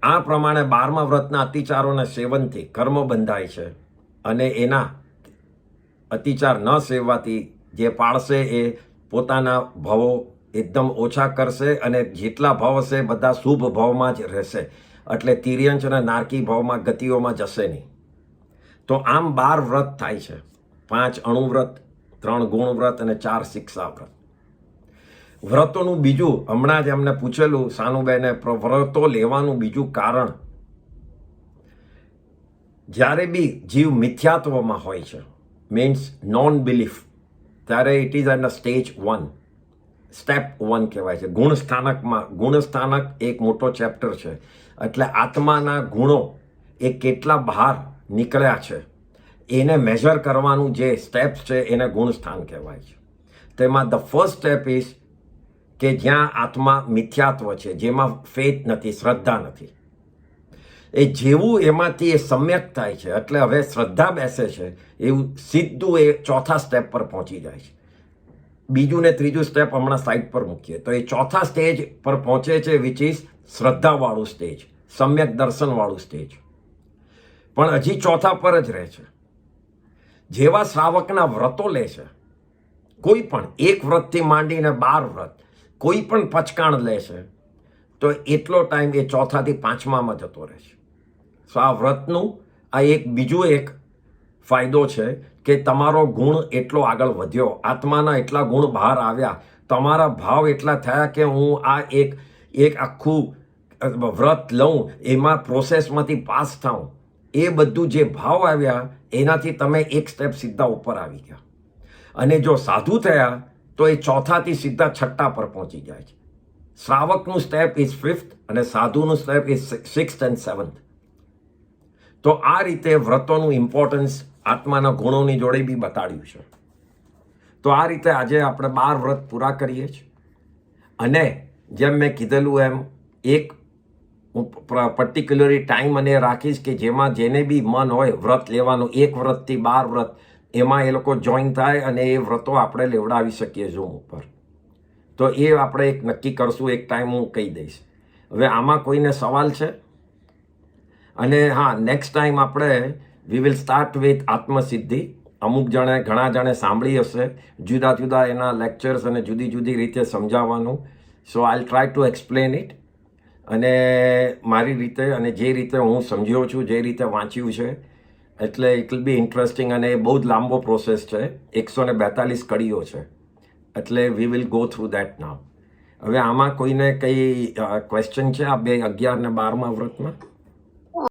આ પ્રમાણે 12મા વ્રતના અતિચારોના સેવનથી કર્મ બંધાય છે, અને એના અતિચાર ન સેવવાથી જે પાળશે એ પોતાના ભવો એકદમ ઓછા કરશે, અને જેટલા ભાવ હશે બધા શુભ ભાવમાં જ રહેશે, એટલે તિર્યંચ અને નારકી ભાવમાં ગતિઓમાં જશે નહીં. તો આમ 12 વ્રત થાય છે, 5 અણુવ્રત, 3 ગુણ વ્રત અને 4 શિક્ષા વ્રત. વ્રતોનું બીજું, હમણાં જ એમને પૂછેલું સાનુબેને, વ્રતો લેવાનું બીજું કારણ, જ્યારે બી જીવ મિથ્યાત્વમાં હોય છે, મીન્સ નોન બિલીફ, ત્યારે it is and stage 1, step 1 કહેવાય છે. ગુણસ્થાનકમાં, ગુણસ્થાનક એક મોટો ચેપ્ટર છે, એટલે આત્માના ગુણો એ કેટલા બહાર નીકળ્યા છે એને મેઝર કરવાનું જે સ્ટેપ્સ છે એને ગુણસ્થાન કહેવાય છે. તેમાં ધ ફર્સ્ટ સ્ટેપ ઇઝ કે જ્યાં આત્મા મિથ્યાત્વ છે, જેમાં ફેથ નથી, શ્રદ્ધા નથી, એ જેવું એમાંથી એ સમ્યક થાય છે, એટલે હવે શ્રદ્ધા બેસે છે, એવું સીધું એ ચોથા સ્ટેપ પર પહોંચી જાય છે. બીજું ને ત્રીજું સ્ટેપ હમણાં સાઈડ પર મૂકીએ તો એ ચોથા સ્ટેજ પર પહોંચે છે, વિચ ઇઝ શ્રદ્ધાવાળું સ્ટેજ, સમ્યક દર્શનવાળું સ્ટેજ. પણ હજી ચોથા પર જ રહે છે. જેવા શ્રાવકના વ્રતો લે છે, કોઈ પણ એક વ્રતથી માંડીને 12 વ્રત, કોઈ પણ પચકાણ લે છે, તો એટલો ટાઈમ એ ચોથાથી 5મામાં જતો રહે છે. સો આ વ્રતનું આ એક બીજું એક ફાયદો છે કે તમારો ગુણ એટલો આગળ વધ્યો, આત્માના એટલા ગુણ બહાર આવ્યા, તમારા ભાવ એટલા થયા કે હું આ એક આખું વ્રત લઉં, એમાં પ્રોસેસમાંથી પાસ થાઉં, એ બધું જે ભાવ આવ્યા એનાથી તમે એક સ્ટેપ સીધા ઉપર આવી ગયા. અને જો સાધુ થયા તો એ ચોથાથી સીધા 6 પર પહોંચી જાય છે. શ્રાવકનું સ્ટેપ ઇઝ 5th અને સાધુનું step is 6th and 7th. તો આ રીતે વ્રતોનું ઇમ્પોર્ટન્સ આત્માના ગુણોની જોડે બી બતાડ્યું છે. તો આ રીતે આજે આપણે 12 વ્રત પૂરા કરીએ છીએ. અને જેમ મેં કીધેલું એમ એક પર્ટિક્યુલરી ટાઈમ અને રાખીશ કે જેમાં જેને બી મન હોય વ્રત લેવાનું, 1 વ્રતથી 12 વ્રત, એમાં એ લોકો જોઈન થાય અને એ વ્રતો આપણે લેવડાવી શકીએ ઝૂમ ઉપર. તો એ આપણે એક નક્કી કરશું, એક ટાઈમ હું કહી દઈશ. હવે આમાં કોઈને સવાલ છે? અને હા, નેક્સ્ટ ટાઈમ આપણે વી વિલ સ્ટાર્ટ વિથ આત્મસિદ્ધિ. અમુક જણે, ઘણા જણે સાંભળી હશે જુદા જુદા એના લેક્ચર્સ અને જુદી જુદી રીતે સમજાવવાનું. So I try to explain it, અને મારી રીતે અને જે રીતે હું સમજ્યો છું, જે રીતે વાંચ્યું છે, એટલે ઇટ વિલ બી ઇન્ટરેસ્ટિંગ. અને એ બહુ જ લાંબો પ્રોસેસ છે, 142 કડીઓ છે, એટલે we will go through that now. હવે આમાં કોઈને કંઈ ક્વેશ્ચન છે આ 2, 11 ને 12મા વ્રતમાં?